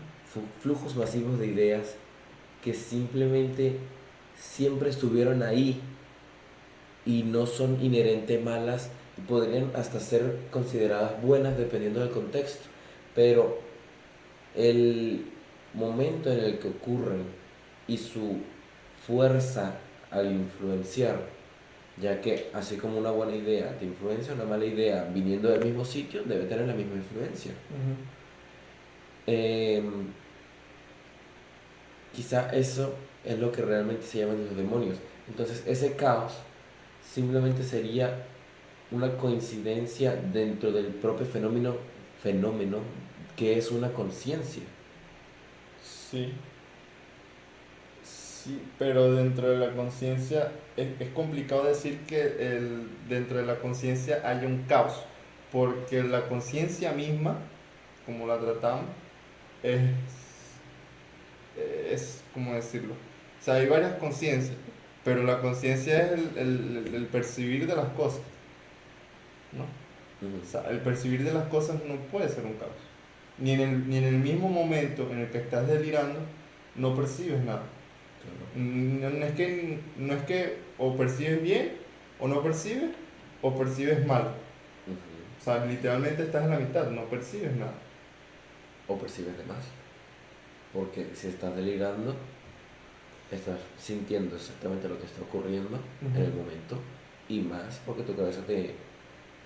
flujos masivos de ideas que simplemente siempre estuvieron ahí y no son inherente malas y podrían hasta ser consideradas buenas dependiendo del contexto, pero el momento en el que ocurren y su fuerza al influenciar, ya que así como una buena idea te influencia, una mala idea viniendo del mismo sitio debe tener la misma influencia. Ujú. Em, Quizá eso es lo que realmente se llaman los demonios. Entonces ese caos simplemente sería una coincidencia dentro del propio fenómeno que es una conciencia. Sí, sí, pero dentro de la conciencia es complicado decir que dentro de la conciencia haya un caos, porque la conciencia misma, como la tratamos, es, ¿cómo decirlo? O sea, hay varias conciencias, pero la conciencia es el percibir de las cosas, ¿no? O sea, el percibir de las cosas no puede ser un caos. Ni en el mismo momento en el que estás delirando, no percibes nada. No es que o percibes bien o no percibes o percibes mal. Ujú. O sea, literalmente estás en la mitad, no percibes nada. O percibes de más. Porque si estás delirando, estás sintiendo exactamente lo que está ocurriendo en el momento y más porque tu cabeza te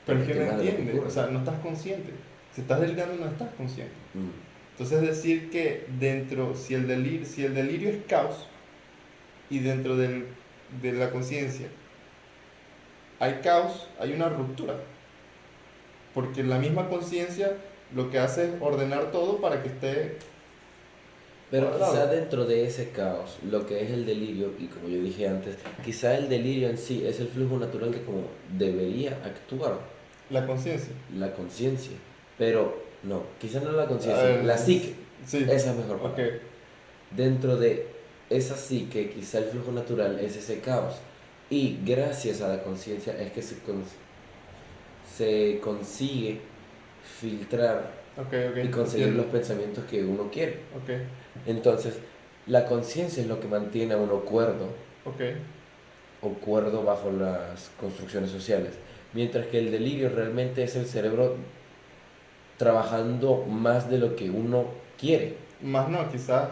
Pero es que mete no más de lo que entiendes, o ocurre. sea, no estás consciente. Si estás delirando, no estás consciente. Mm. Entonces, decir que dentro, si el delirio es caos y dentro de la conciencia hay caos, hay una ruptura. Porque la misma conciencia lo que hace es ordenar todo para que esté Pero quizá cuadrado. dentro de ese caos, lo que es el delirio, y como yo dije antes, quizá el delirio en sí es el flujo natural de cómo debería actuar La conciencia. la conciencia. Pero no, quizá no la A conciencia, la ver, psique, sí, esa es mejor ok. palabra. Dentro de esa psique, quizá el flujo natural es ese caos. Y gracias a la conciencia es que se consigue filtrar Ok, y ok, conseguir entiendo. los pensamientos que uno quiere. Ok, Entonces, la conciencia es lo que mantiene a uno cuerdo ok. o cuerdo bajo las construcciones sociales, mientras que el delirio realmente es el cerebro trabajando más de lo que uno quiere. Más no, quizás,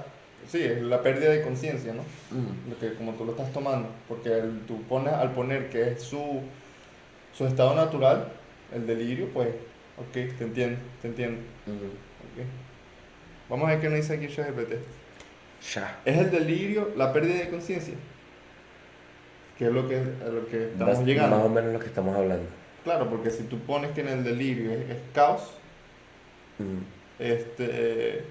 sí, es la pérdida de conciencia, ¿no? Mm. Lo que, como tú lo estás tomando. Porque tú pones, al poner que es su estado natural, el delirio, pues, ok, te entiendo, te entiendo. Ok. Vamos a ver qué nos dice aquí ChatGPT. Ya. Es el delirio, la pérdida de conciencia, que es a lo que estamos Más llegando. o menos lo que estamos hablando. Claro, porque si tú pones que en el delirio es caos, Mm. este,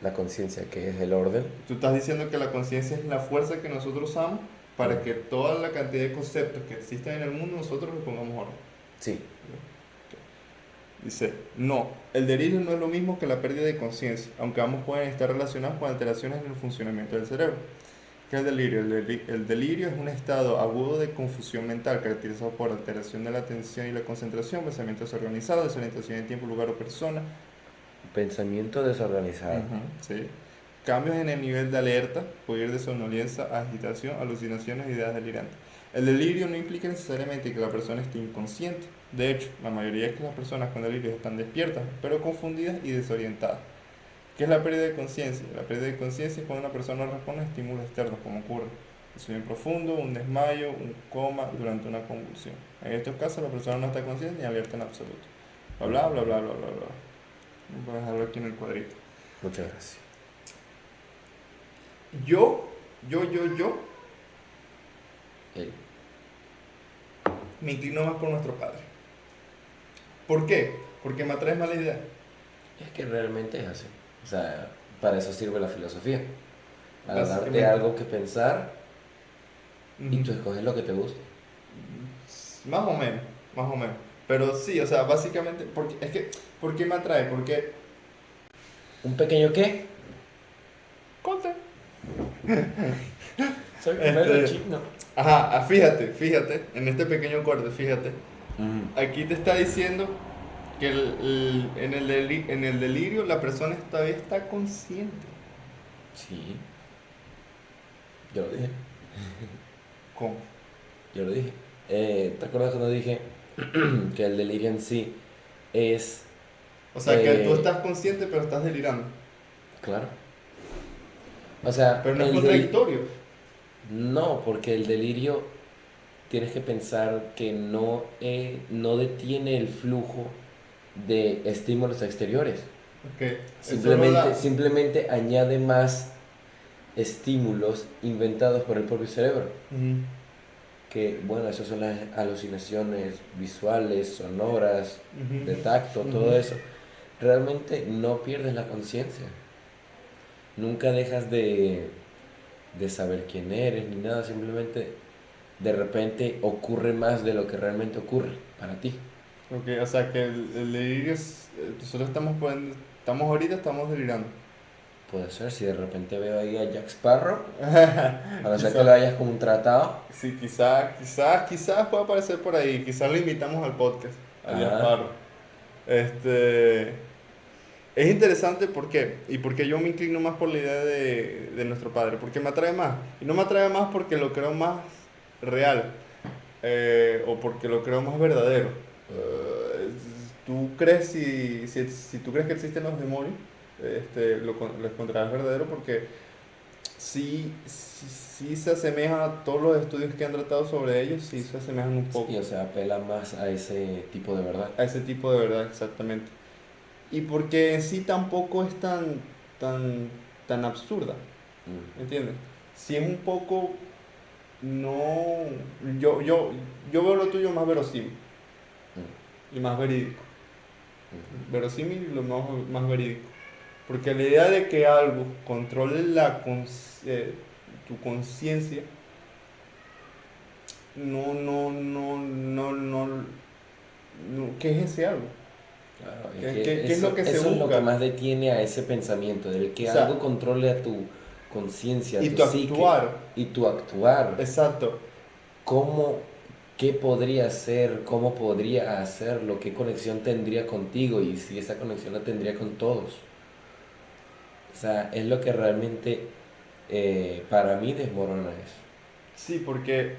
La conciencia, que es el orden. tú estás diciendo que la conciencia es la fuerza que nosotros usamos para que Mm. toda la cantidad de conceptos que existen en el mundo nosotros le pongamos orden. Sí. Dice, no, el delirio no es lo mismo que la pérdida de conciencia, aunque ambos pueden estar relacionados con alteraciones en el funcionamiento del cerebro. ¿Qué es el delirio? El delirio es un estado agudo de confusión mental caracterizado por alteración de la atención y la concentración, pensamientos desorganizados, desorientación en tiempo, lugar o persona. Pensamiento desorganizado. Sí. Cambios en el nivel de alerta, puede ir de somnolencia a agitación, alucinaciones, ideas delirantes. El delirio no implica necesariamente que la persona esté inconsciente. De hecho, la mayoría de las personas con delirio están despiertas, pero confundidas y desorientadas. ¿Qué es la pérdida de conciencia? La pérdida de conciencia es cuando una persona no responde a estímulos externos, como ocurre un sueño profundo, un desmayo, un coma durante una convulsión. En estos casos, la persona no está consciente ni alerta en absoluto. Bla, bla, bla, bla, bla, bla, bla. Voy a dejarlo aquí en el cuadrito. Muchas gracias. Yo, Él. me inclino más por nuestro padre. ¿Por qué? Porque me atrae mala idea. Es que realmente es así. O sea, para eso sirve la filosofía. Para darte Básicamente. algo que pensar y tú Ujú. escoges lo que te gusta. Más o menos, más o menos. Pero sí, o sea, básicamente, porque, es que, ¿por qué me atrae? Porque, ¿Un pequeño qué? conte. Soy Este, chino. ajá, fíjate, en este pequeño corte, fíjate. Mm. Aquí te está diciendo que en el delirio la persona todavía está consciente. Sí, yo lo dije. ¿Cómo? Yo lo dije. ¿Te acuerdas cuando dije que el delirio en sí es... O sea, que tú eh, estás consciente pero estás delirando. claro. O sea, Pero no es contradictorio. No, porque el delirio tienes que pensar que no detiene el flujo de estímulos exteriores. Ok, es solo Simplemente añade más estímulos inventados por el propio cerebro. Ujú, Que, bueno, esas son las alucinaciones visuales, sonoras, de tacto, ujú, todo ujú. eso. Realmente no pierdes la conciencia. Nunca dejas de saber quién eres ni nada, simplemente de repente ocurre más de lo que realmente ocurre para ti. Ok, o sea que el delirio es. Nosotros estamos delirando. Puede ser, si de repente veo ahí a Jack Sparrow, a no ser que lo Quizás, hayas contratado. sí, quizás pueda aparecer por ahí. Quizás lo invitamos al podcast, a Ajá. Diasparo. Este. Es interesante ¿por qué? Y porque yo me inclino más por la idea de nuestro Padre, porque me atrae más. Y no me atrae más porque lo creo más real, o porque lo creo más verdadero. ¿Tú crees si tú crees que existen los demonios, lo encontrarás verdadero porque sí se asemeja a todos los estudios que han tratado sobre ellos, sí se asemejan un poco Sí, o sea, apela más a ese tipo de verdad. a ese tipo de verdad, exactamente. Y porque en sí tampoco es tan, tan absurda, Mm, ¿entiendes? Si es un poco, no, yo, yo, yo veo lo tuyo más verosímil mm, y más verídico. mm. Verosímil y lo más verídico. Porque la idea de que algo controle tu conciencia, ¿qué es ese algo? Claro, es ¿Qué que es lo que se eso es lo que busca? más detiene a ese pensamiento, del O que algo sea, controle a tu conciencia, a y tu tu psique actuar, y tu actuar. exacto. ¿Cómo, qué podría ser, cómo podría hacerlo, qué conexión tendría contigo y si esa conexión la tendría con todos? O sea, es lo que realmente para mí desmorona eso. Sí, porque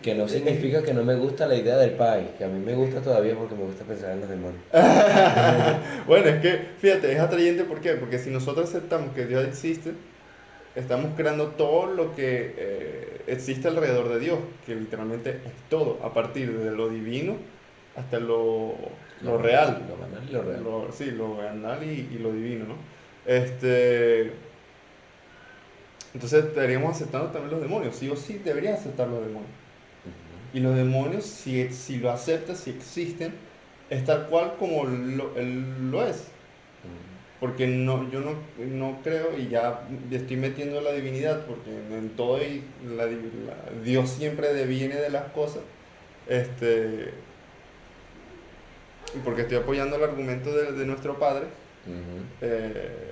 Que no es, significa que no me gusta la idea del país, que a mí me gusta todavía porque me gusta pensar en los demonios. bueno, es que, fíjate, es atrayente, ¿por qué? Porque si nosotros aceptamos que Dios existe, estamos creando todo lo que existe alrededor de Dios, que literalmente es todo, a partir de lo divino hasta lo real. Lo banal y lo real. Sí, lo banal y lo divino, ¿no? Este, entonces estaríamos aceptando también los demonios, sí o sí deberías aceptar los demonios. Ujú, Y los demonios, si lo aceptas, si existen, es tal cual como él lo es. ujú. Porque yo no creo, y ya estoy metiendo la divinidad, porque en todo Dios siempre deviene de las cosas, este, y porque estoy apoyando el argumento de nuestro Padre, Ujú. eh,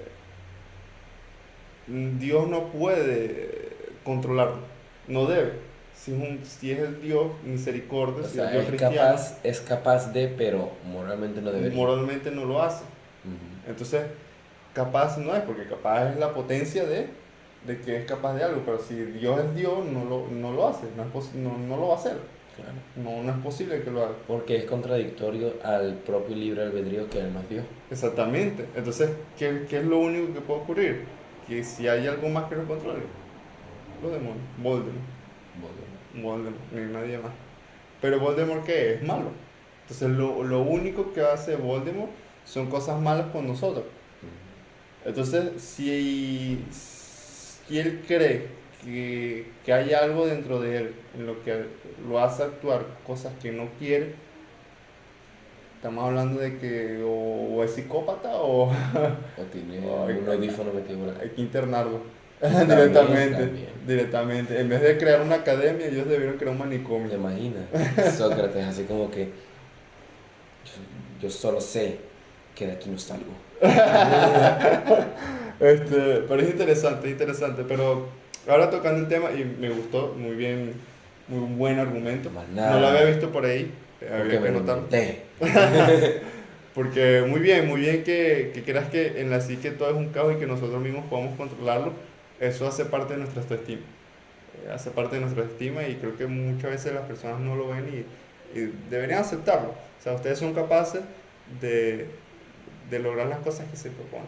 Dios no puede controlarlo, no debe. Si es el Dios misericordia, O si es el sea, Dios cristiano, es capaz de, pero moralmente no debería. moralmente no lo hace. Ujú. Entonces, capaz no es, porque capaz es la potencia de que es capaz de algo, pero si Dios es Dios, no lo hace, no lo va a hacer, Claro. no es posible que lo haga. Porque es contradictorio al propio libre albedrío que él nos dio. Exactamente. Entonces, ¿qué es lo único que puede ocurrir? Que si hay algo más que lo controle, los demonios, Voldemort. Voldemort, ni nadie más. Pero Voldemort, ¿qué es? Malo. Entonces, lo único que hace Voldemort son cosas malas con nosotros. Ujú. Entonces, si él cree que hay algo dentro de él en lo que lo hace actuar cosas que no quiere, estamos hablando de que o es psicópata o, O tiene o un audífono metido por hay ahí. que internarlo También, directamente, también. directamente. En vez de crear una academia, ellos debieron crear un ¿Te manicomio. imaginas? Sócrates, así como que yo solo sé que de aquí no salgo. Pero es interesante. Pero ahora tocando el tema, y me gustó muy bien, muy buen argumento. Más No lo había nada, visto por ahí, porque había que me lo anotarlo. inventé. Porque muy bien que creas que en la psique todo es un caos y que nosotros mismos podamos controlarlo. Eso hace parte de nuestra autoestima. Hace parte de nuestra estima y creo que muchas veces las personas no lo ven y deberían aceptarlo. O sea, ustedes son capaces de, de lograr las cosas que se proponen.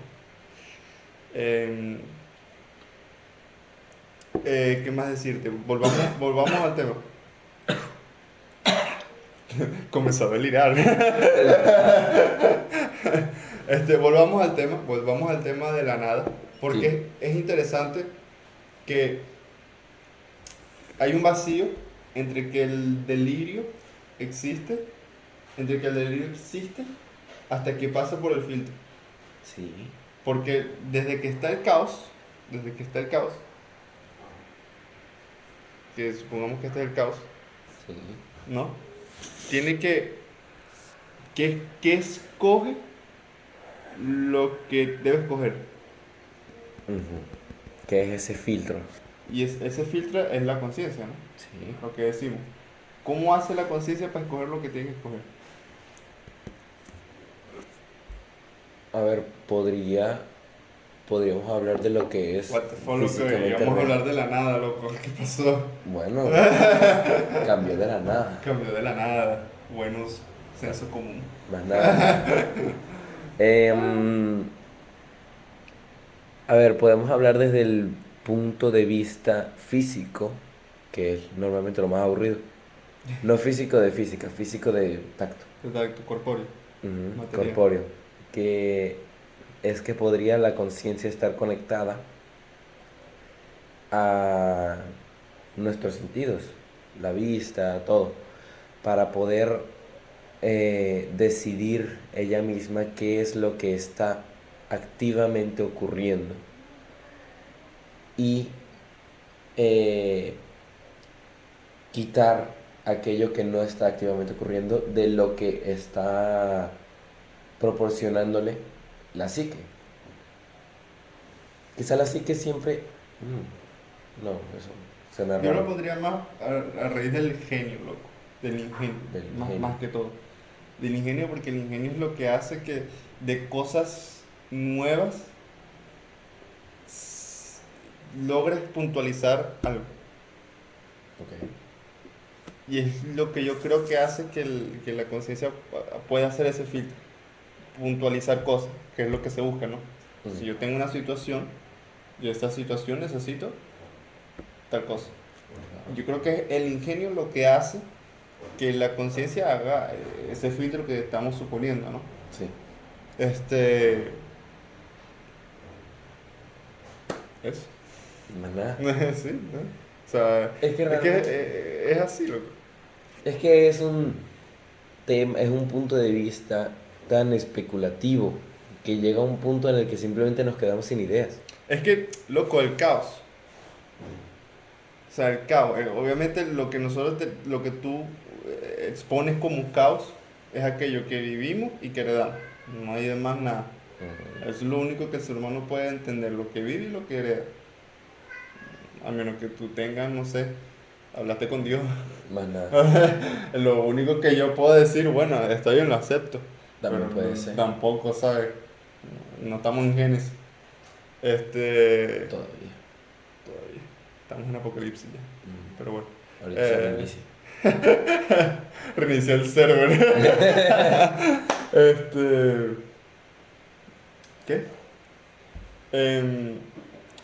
Eh, ¿Qué más decirte? Volvamos al tema. Comenzó a delirar. Volvamos al tema de la nada, Sí, porque es interesante que hay un vacío entre que el delirio existe, entre que el delirio existe hasta que pasa por el filtro. sí, Porque desde que está el caos, que supongamos que este es el caos, sí. ¿no? Tiene que escoge lo que debe escoger. Ujú. ¿Qué es ese filtro? Y ese filtro es la conciencia, ¿no? Sí. Lo que decimos. ¿Cómo hace la conciencia para escoger lo que tiene que escoger? A ver, podríamos hablar de lo que es What the fuck, loco, físicamente íbamos a real. hablar de la nada, loco. ¿Qué pasó? Bueno, cambió de la nada, Cambió de la nada. Buenos senso común. más nada. Em, a ver, podemos hablar desde el punto de vista físico, que es normalmente lo más aburrido. No físico de física, físico de tacto, Exacto, corpóreo. Material. corpóreo. Que es que podría la conciencia estar conectada a nuestros sentidos, la vista, todo, para poder decidir ella misma qué es lo que está activamente ocurriendo y eh, quitar aquello que no está activamente ocurriendo de lo que está proporcionándole la psique. Quizá la psique siempre... no, eso suena Yo lo raro. pondría más a raíz del genio, loco. Del ingenio. Del Más, ingenio. más que todo. Del ingenio, porque el ingenio es lo que hace que de cosas nuevas logres puntualizar algo. Ok. Y es lo que yo creo que hace que la conciencia pueda hacer ese filtro. Puntualizar cosas, que es lo que se busca, ¿no? Si yo tengo una situación, y esta situación necesito tal cosa. Yo creo que es el ingenio lo que hace que la conciencia haga ese filtro que estamos suponiendo, ¿no? Sí. Eso. Más nada. Sí, ¿no? O sea, Es que es realmente... es así, loco. Es que es un tema, es un punto de vista tan especulativo que llega a un punto en el que simplemente nos quedamos sin ideas. Es que, loco, el caos. O sea, el caos. Obviamente lo que tú expones como caos es aquello que vivimos y que heredamos. No hay de más nada. Es lo único que el ser humano puede entender, lo que vive y lo que hereda. A menos que tú tengas, no sé, hablaste con Dios. Más nada. Lo único que yo puedo decir, bueno, está bien, lo acepto. También Pero puede ser. tampoco, ¿sabes? No estamos en Génesis. Todavía. Todavía. Estamos en Apocalipsis ya. Pero bueno. Ahorita se Eh, reinicia. Reinicié el server. ¿Qué?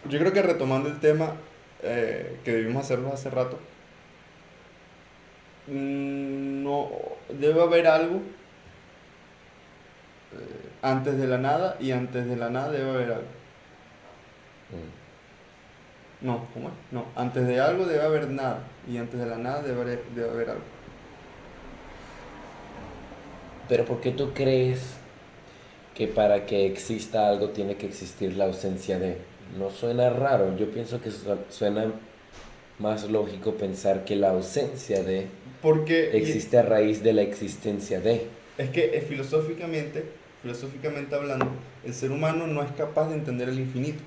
Yo creo que retomando el tema que debimos hacerlo hace rato, no debe haber algo antes de la nada y antes de la nada debe haber algo. No, ¿cómo es? No, antes de algo debe haber nada y antes de la nada debe haber algo. Pero ¿por qué tú crees que para que exista algo tiene que existir la ausencia de? ¿No suena raro? Yo pienso que suena más lógico pensar que la ausencia de Porque existe a raíz de la existencia de. es que filosóficamente hablando, el ser humano no es capaz de entender el infinito.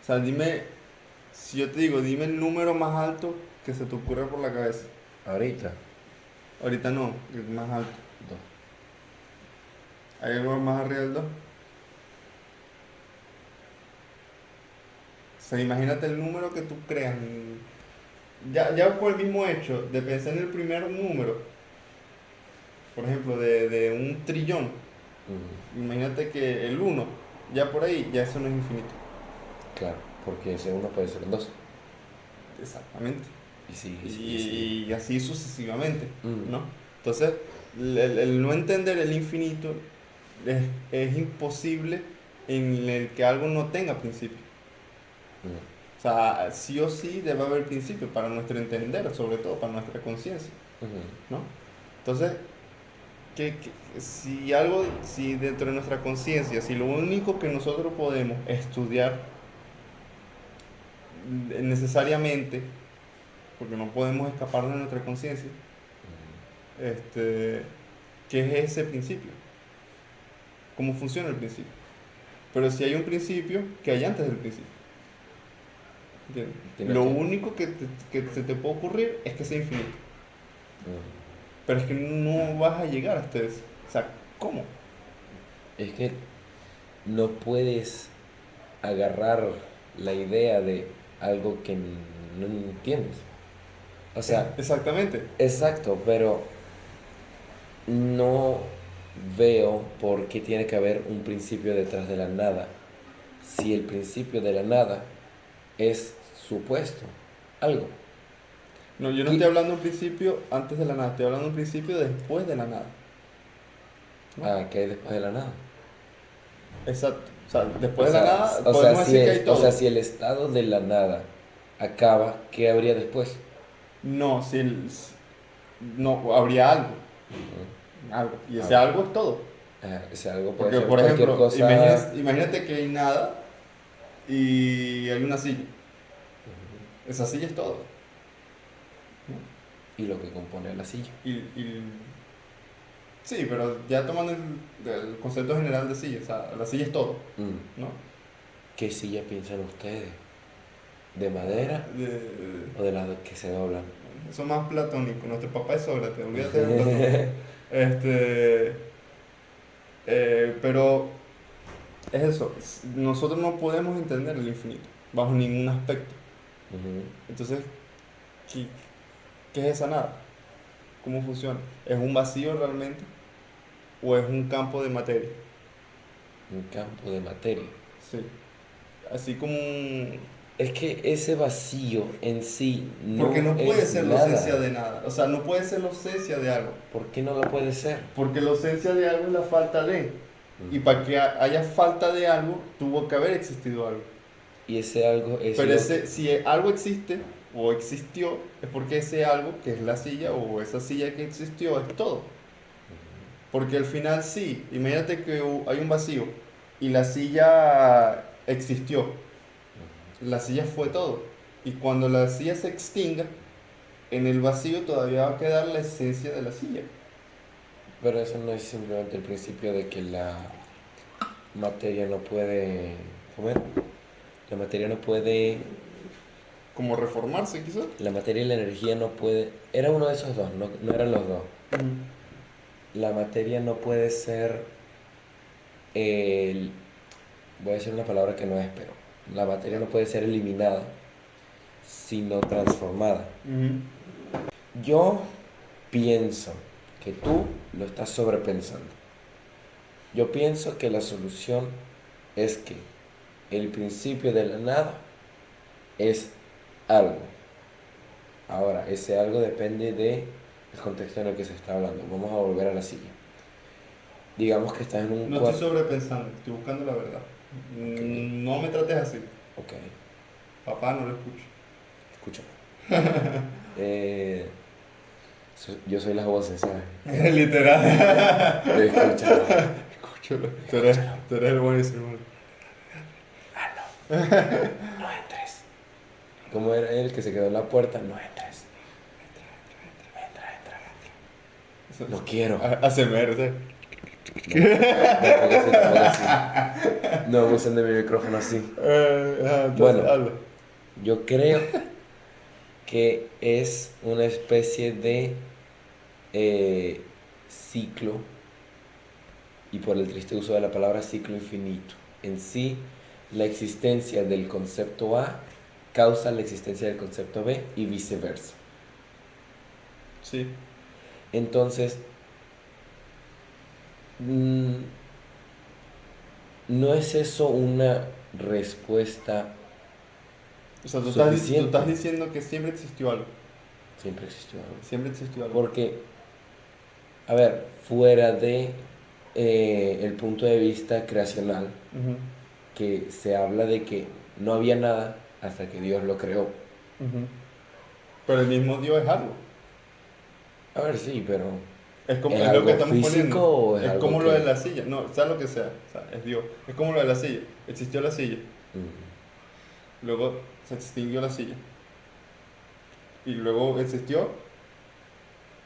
O sea, si yo te digo, dime el número más alto que se te ocurra por la cabeza. Ahorita. Ahorita no, el más alto. No. ¿Hay algo más arriba del 2? O sea, imagínate el número que tú creas. Ya por el mismo hecho de pensar en el primer número, por ejemplo, de un trillón, imagínate que el 1, ya por ahí, ya eso no es infinito. Claro, porque ese uno puede ser dos. Exactamente. Y sí, Y así sucesivamente, Mm. ¿no? Entonces, el no entender el infinito es imposible en el que algo no tenga principio. O sea, sí o sí debe haber principio para nuestro entender, sobre todo para nuestra conciencia, ¿no? Entonces, si dentro de nuestra conciencia, si lo único que nosotros podemos estudiar necesariamente, porque no podemos escapar de nuestra conciencia, ¿qué es ese principio? ¿Cómo funciona el principio? Pero si hay un principio, ¿qué hay antes del principio? ¿Entiendes? Lo único que se te puede ocurrir es que sea infinito. Pero es que no vas a llegar hasta eso. O sea, ¿cómo? Es que no puedes agarrar la idea de algo que no entiendes. O sea, Exactamente. exacto, pero no veo por qué tiene que haber un principio detrás de la nada. Si el principio de la nada es supuesto, algo. No, yo no ¿Qué? estoy hablando de un principio antes de la nada, estoy hablando de un principio después de la nada. ¿No? Ah, ¿qué hay después de la nada? Exacto. O sea, O después de la sea, nada podemos decir que hay o sea, todo. si el estado de la nada acaba, ¿qué habría después? No, si no, habría algo. Algo. Y ese Algo. algo es todo. Ese algo puede Porque, ser por cualquier ejemplo, cosa. imagínate que hay nada y hay una silla. Esa silla es todo. ¿No? Y lo que compone la silla. Sí, pero ya tomando el concepto general de silla, o sea, la silla es todo, Mm. ¿no? ¿Qué silla piensan ustedes? ¿De madera o de las que se doblan? Eso es más platónico. Nuestro papá es Sócrates, olvídate de Platón. Este, pero es eso, nosotros no podemos entender el infinito bajo ningún aspecto. Ujú. Entonces, ¿qué, qué es esa nada? ¿Cómo funciona? ¿Es un vacío realmente o es un campo de materia? Un campo de materia. Sí. Así como un... Es que ese vacío en sí Porque no no puede es ser la ausencia nada. de nada. O sea, no puede ser la ausencia de algo. ¿Por qué no lo puede ser? Porque la ausencia de algo es la falta de. Y Mm. para que haya falta de algo, tuvo que haber existido algo. Y ese algo es Pero lo que... si algo existe o existió, es porque ese algo, que es la silla o esa silla que existió, es todo. Porque al final sí, imagínate que hay un vacío y la silla existió. La silla fue todo. Y cuando la silla se extinga, en el vacío todavía va a quedar la esencia de la silla. Pero eso no es simplemente el principio de que la materia no puede... ¿Cómo era? La materia no puede... Como reformarse, quizás. La materia y la energía no puede... Era uno de esos dos, no, no eran los dos. La materia no puede ser... el- Voy a decir una palabra que no es, pero... La materia no puede ser eliminada, sino transformada. Yo pienso que tú lo estás sobrepensando. Yo pienso que la solución es que el principio de la nada es algo. Ahora, ese algo depende del contexto en el que se está hablando. Vamos a volver a la silla. Digamos que estás en un No estoy cuarto. sobrepensando, estoy buscando la verdad. Ok, No me trates así. ok, Papá, no lo escucho. escúchame. Eh, yo soy las voces, ¿sabes? Literal. Escúchame. Escúchalo. Tú eres el buenísimo. No entres. ¿Cómo era él que se quedó en la puerta? No entres. Entra. No quiero. ASMR, ¿sí? Tampoco así. No abusen de mi micrófono así. Entonces, Bueno. habla. Yo creo que es una especie de ciclo, y por el triste uso de la palabra ciclo infinito. En sí, la existencia del concepto A causa la existencia del concepto B y viceversa. Sí. Entonces, ¿no es eso una respuesta O sea, tú suficiente? estás diciendo que siempre existió algo. Siempre existió algo. Siempre existió algo. Porque, a ver, fuera de el punto de vista creacional, Ujú, que se habla de que no había nada hasta que Dios lo creó. ujú. Pero el mismo Dios es algo. A ver, sí, pero Es como ¿es es lo que algo estamos físico poniendo. o es Es algo como que...? lo de la silla. No, sea lo que sea. O sea, es Dios. Es como lo de la silla. Existió la silla. Luego se extinguió la silla. Y luego existió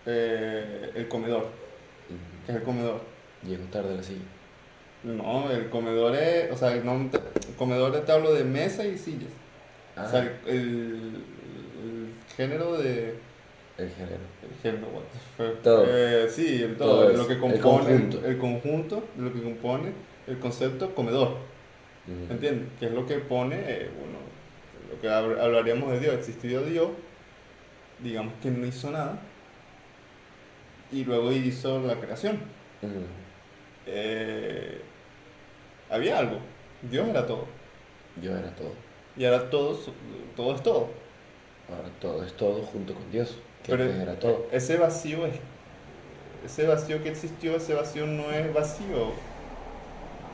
el comedor. ¿Qué es el comedor? Llegó tarde la silla. No, el comedor es. O sea, el comedor te hablo de mesa y sillas. O sea, Ah, el género El género. El género, what the fuck. Todo. Sí, el Todo todo, es lo que el compone, conjunto. el conjunto, lo que compone el concepto comedor. Ujú. ¿Entiendes? Que es lo que pone, bueno, lo que hablaríamos de Dios. Existió Dios, digamos que no hizo nada, y luego hizo la creación. Ujú. Eh, Había algo, Dios era todo, Yo era todo. y ahora todo, todo es todo. Ahora todo es todo junto con Dios, que Pero antes era todo. ese vacío es, ese vacío que existió, ese vacío no es vacío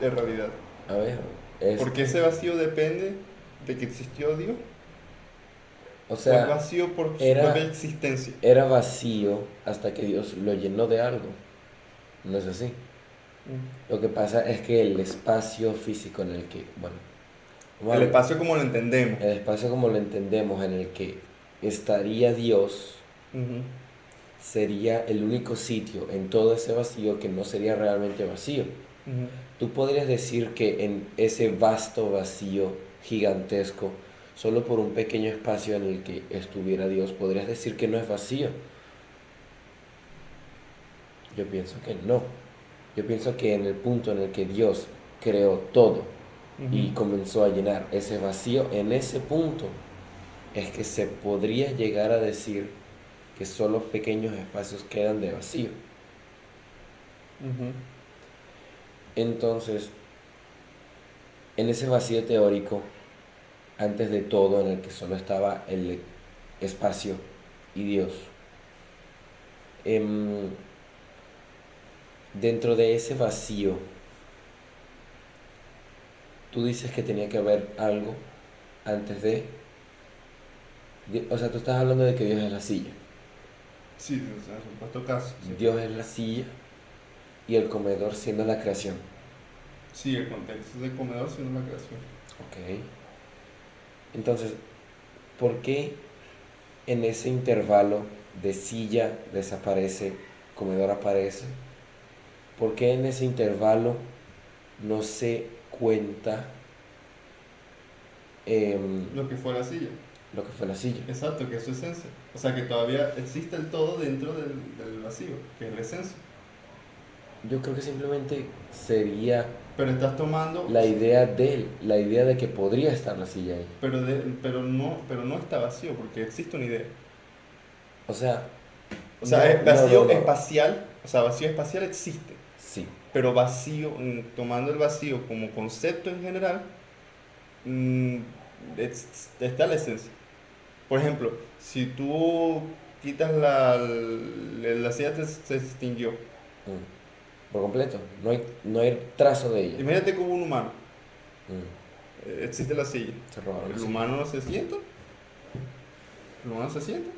de realidad. A ver, es Porque que, ese vacío depende de que existió Dios, o o es sea, vacío por su propia era, existencia. era vacío hasta que Dios lo llenó de algo. ¿No es así? Mm. Lo que pasa es que el espacio físico en el que, bueno, El espacio como lo entendemos. el espacio como lo entendemos en el que estaría Dios Ujú, sería el único sitio en todo ese vacío que no sería realmente vacío. ujú. Tú podrías decir que en ese vasto vacío gigantesco, solo por un pequeño espacio en el que estuviera Dios, podrías decir que no es vacío. Yo pienso que no. Yo pienso que en el punto en el que Dios creó todo y Ujú, comenzó a llenar ese vacío, en ese punto es que se podría llegar a decir que solo pequeños espacios quedan de vacío. ujú, Entonces, en ese vacío teórico, antes de todo, en el que solo estaba el espacio y Dios, em, dentro de ese vacío, tú dices que tenía que haber algo antes de... O sea, tú estás hablando de que Dios es la silla. sí, o sea, supuesto caso. Sí. Dios es la silla y el comedor siendo la creación. Sí, el contexto del comedor sino la creación. Ok. Entonces, ¿por qué en ese intervalo de silla desaparece, comedor aparece? ¿Por qué en ese intervalo no se cuenta Lo que fue la silla. lo que fue la silla? Exacto, que es su esencia. O sea, que todavía existe el todo dentro del vacío, que es la esencia. Yo creo que simplemente sería Pero estás tomando, la idea de que podría estar la silla ahí. pero no está vacío, porque existe una idea. O sea, O sea, no, no, no, vacío no. espacial, o sea, vacío espacial existe. Sí, Pero vacío, tomando el vacío como concepto en general, mm, está la esencia. Por ejemplo, si tú quitas la silla, se extinguió. por completo. No hay trazo de ella. Imagínate como un humano. Mm, Existe la silla. Se robaron la El silla. humano no se sienta. El humano se sienta.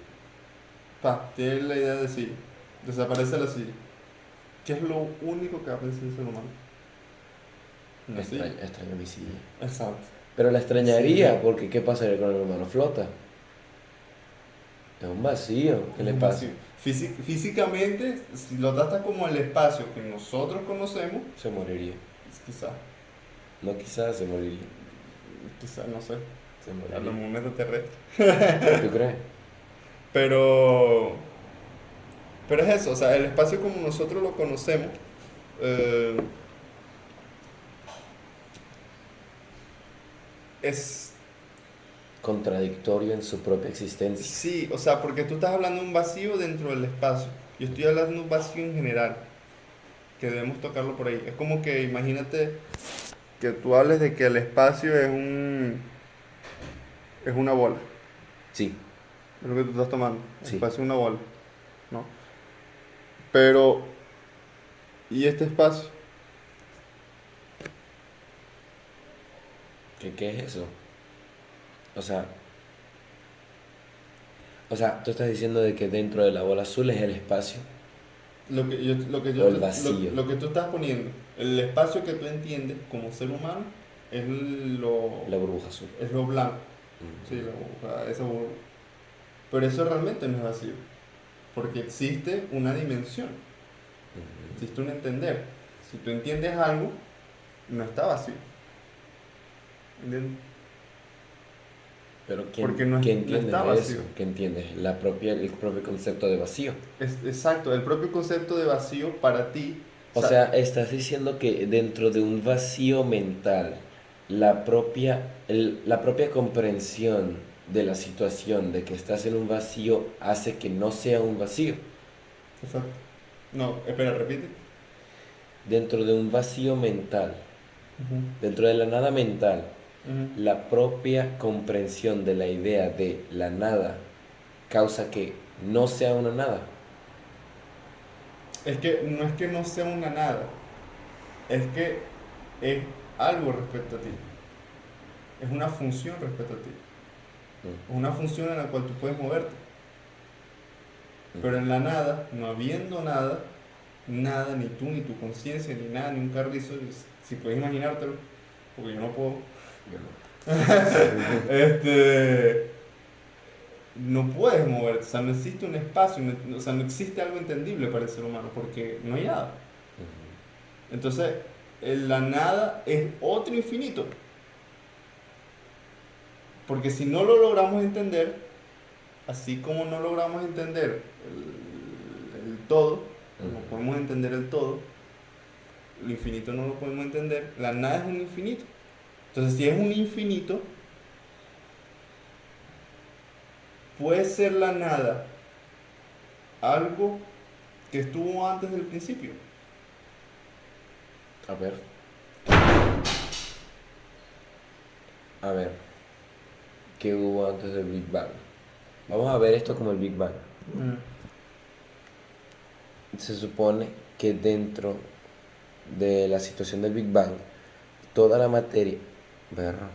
Pa, tiene la idea de silla. Desaparece la silla. ¿Qué es lo único que va a pensar el ser humano? Una silla. Extraño mi silla. Exacto. Pero la La silla extrañaría porque ¿qué pasaría con el humano? Flota. Es un vacío. ¿Qué es le un pasa? vacío. Físicamente, si lo tratas como el espacio que nosotros conocemos, Se moriría. quizás, No, quizás se moriría. no sé, Se hablamos moriría. de un extraterrestre. ¿Tú crees? Pero, pero es eso, o sea, el espacio como nosotros lo conocemos, eh, es, Contradictorio en su propia existencia. sí, o sea, porque tú estás hablando de un vacío dentro del espacio. Yo estoy hablando de un vacío en general, que debemos tocarlo por ahí. Es como que imagínate que tú hables de que el espacio es una bola. Sí, Es lo que tú estás tomando. El sí. espacio es una bola, ¿no? Pero, ¿y este espacio? ¿Qué es eso? O sea, tú estás diciendo de que dentro de la bola azul es el espacio o el vacío. Lo que tú estás poniendo, el espacio que tú entiendes como ser humano es La burbuja azul. es lo blanco. Sí, Ujú, o sea, esa burbuja. Pero eso realmente no es vacío, porque existe una dimensión, ujú. existe un entender. Si tú entiendes algo, no está vacío. ¿Entiendes? Pero porque ¿qué no entiendes está de vacío. eso? ¿Qué entiendes? El propio concepto de vacío. Exacto, el propio concepto de vacío para ti, o O sea, sea, estás diciendo que dentro de un vacío mental, la propia comprensión de la situación, de que estás en un vacío, hace que no sea un vacío. exacto. No, espera, repite. Dentro de un vacío mental, Ujú, dentro de la nada mental, ujú. la propia comprensión de la idea de la nada causa que no sea una nada. Es que no sea una nada, es que es algo respecto a ti, es una función respecto a ti, es Mm, una función en la cual tú puedes moverte, pero mm. en la nada, no habiendo nada, nada, ni tú, ni tu conciencia, ni nada, ni un carrizo, si puedes imaginártelo, porque yo no puedo, Yo no. este, no puedes moverte, o sea, no existe un espacio, o sea, no existe algo entendible para el ser humano, porque no hay nada. Ujú. Entonces, la nada es otro infinito, porque si no lo logramos entender, así como no logramos entender el todo, no Ujú. podemos entender el todo, el infinito no lo podemos entender, la nada es un infinito. Entonces, si es un infinito, puede ser la nada algo que estuvo antes del principio. A ver, a ver, ¿qué hubo antes del Big Bang? Vamos a ver esto como el Big Bang. Mm. Se supone que dentro de la situación del Big Bang, toda la materia... Berro.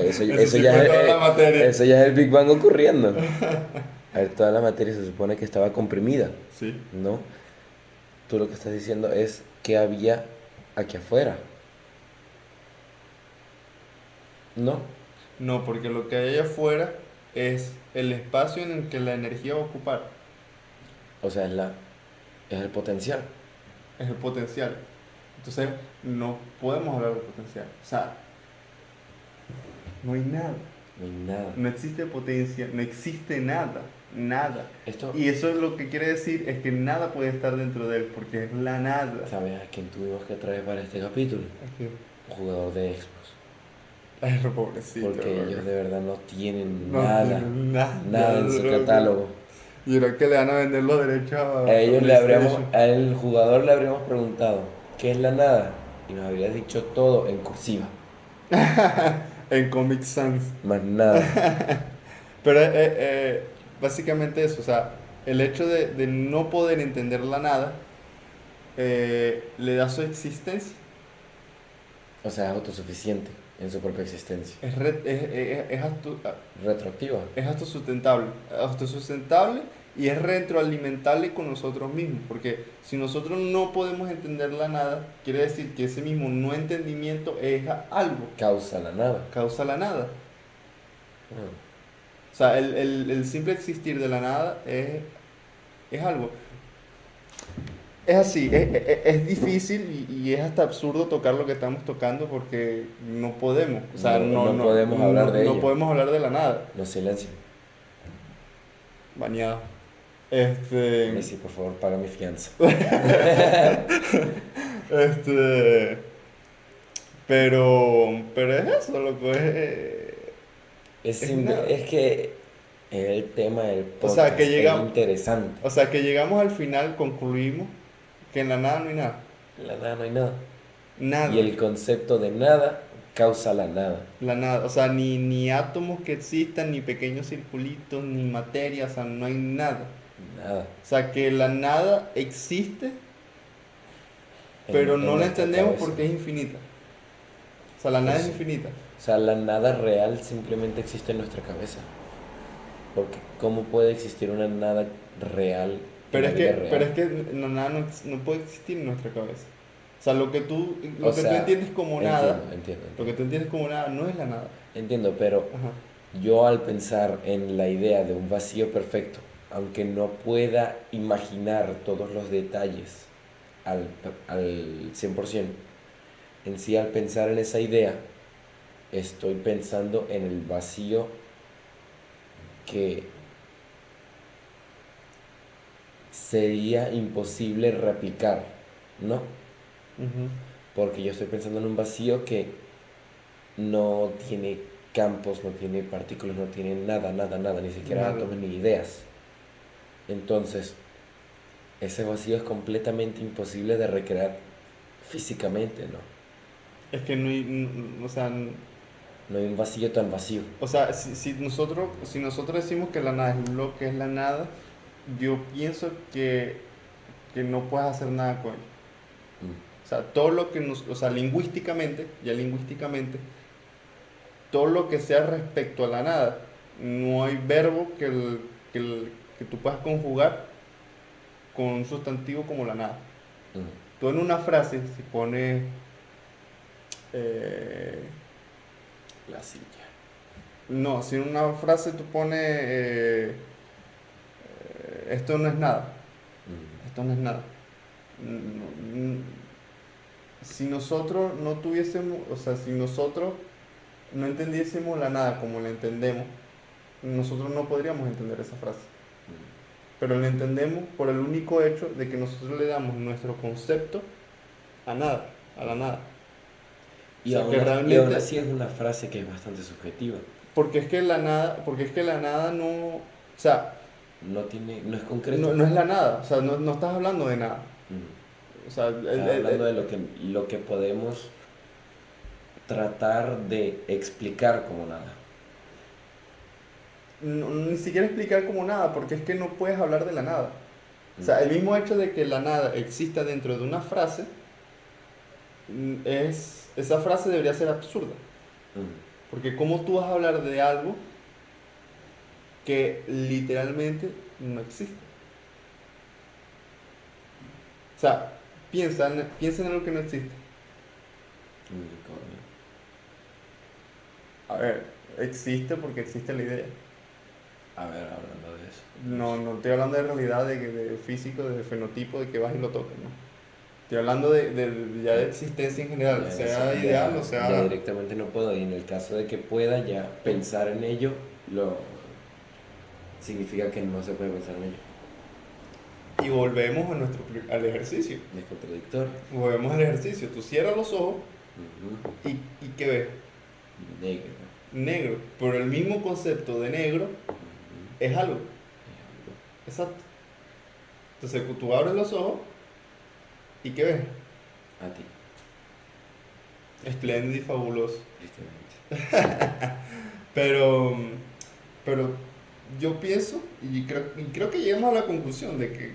Eso sí fue toda la materia. Eso ya es el Big Bang ocurriendo. A ver, toda la materia se supone que estaba comprimida, Sí. ¿no? Tú lo que estás diciendo es que había aquí afuera, ¿no? No, porque lo que hay allá afuera es el espacio en el que la energía va a ocupar, O sea, es el potencial. es el potencial. Entonces, no podemos hablar de potencial. O sea, no hay nada. No hay nada. No existe potencia, no existe nada. Nada. Esto, Y eso es lo que quiere decir es que nada puede estar dentro de él, porque es la nada. ¿sabes a quién tuvimos que traer para este capítulo? Aquí. Un jugador de Xbox. Ay, pobrecito, Porque loco. ellos de verdad no tienen No nada, tiene nada, nada en su loco. catálogo. Y era que le van a vender los derechos A a ellos PlayStation. al jugador le habríamos preguntado, ¿qué es la nada? Y nos habría dicho todo en cursiva, En Comic Sans. más nada. Pero básicamente eso, o sea, el hecho de no poder entender la nada le da su existencia. O sea, es autosuficiente en su propia existencia. Retroactiva. Es autosustentable y es retroalimentable con nosotros mismos, porque si nosotros no podemos entender la nada, quiere decir que ese mismo no entendimiento es algo, Causa la nada. causa la nada. Mm. O sea, el simple existir de la nada es algo. Es así, es difícil y es hasta absurdo tocar lo que estamos tocando porque no podemos, o sea, No podemos hablar de no ello. podemos hablar de la nada. No, silencio. Bañado. Messi, por favor, paga mi fianza. Este, pero es eso, loco, Es es simple, nada. es que el tema del O sea, podcast es interesante. o sea, que llegamos al final, concluimos que en la nada no hay nada. En la nada no hay nada. Nada. Y el concepto de nada causa la nada. La nada. O sea, ni átomos que existan, ni pequeños circulitos, ni materia, o sea, no hay nada. Nada. O sea, que la nada existe, pero En no la nuestra entendemos cabeza. porque es infinita. O sea, la nada es Eso. infinita. O sea, la nada real simplemente existe en nuestra cabeza. Porque ¿cómo puede existir una nada real en Pero la es vida que, real? pero es que la nada no puede existir en nuestra cabeza. O sea, lo que tú O sea, entiendes como nada, entiendo. lo que tú entiendes como nada no es la nada. Entiendo, pero Ajá. yo al pensar en la idea de un vacío perfecto, aunque no pueda imaginar todos los detalles al 100%, en sí al pensar en esa idea, estoy pensando en el vacío que sería imposible replicar, ¿no? Ujú. Porque yo estoy pensando en un vacío que no tiene campos, no tiene partículas, no tiene nada, nada, nada, ni siquiera Nada. átomos ni ideas. Entonces, ese vacío es completamente imposible de recrear físicamente, ¿no? Es que no hay, o sea, No hay un vacío tan vacío. si nosotros decimos que la nada es lo que es la nada, yo pienso que no puedes hacer nada con ello. Mm, O sea, todo lo que nos, o sea, lingüísticamente, ya lingüísticamente, todo lo que sea respecto a la nada, no hay verbo que tú puedas conjugar con un sustantivo como la nada. mm, Tú en una frase, si pones, eh, La silla. no, si en una frase tú pones, esto no es nada, Mm, esto no es nada. No, si nosotros no tuviésemos, o sea, si nosotros no entendiésemos la nada como la entendemos, nosotros no podríamos entender esa frase. mm. Pero la entendemos por el único hecho de que nosotros le damos nuestro concepto a nada, a la nada. O Y sea, que y aún realmente, así es una frase que es bastante subjetiva. porque es que la nada no, o sea, No es concreto. no es la nada, o sea, no estás hablando de nada. Mm. O sea, Estás hablando de lo que podemos tratar de explicar como nada. ni siquiera explicar como nada, porque es que no puedes hablar de la nada. O sea, Mm, el mismo hecho de que la nada exista dentro de una frase, esa frase debería ser absurda. mm. Porque ¿cómo tú vas a hablar de algo que literalmente no existe? O sea, piensa en algo que no existe. Unicornio. A ver, existe porque existe la idea. A ver, hablando de eso. No estoy hablando de realidad, de físico, de fenotipo, de que vas y lo tocas, ¿no? Estoy hablando ya de existencia en general, sea ideal o Ya sea... directamente no puedo. Y en el caso de que pueda ya pensar en ello, lo significa que no se puede pensar en ello. Y volvemos al ejercicio. Es contradictorio. Volvemos al ejercicio. Tú cierras los ojos Ujú. y ¿qué ves? Negro. Negro. Pero el mismo concepto de negro Ujú. es algo. Es algo. Exacto. Entonces tú abres los ojos y ¿qué ves? A ti, Espléndido y fabuloso. tristemente. Pero yo pienso y creo que llegamos a la conclusión de que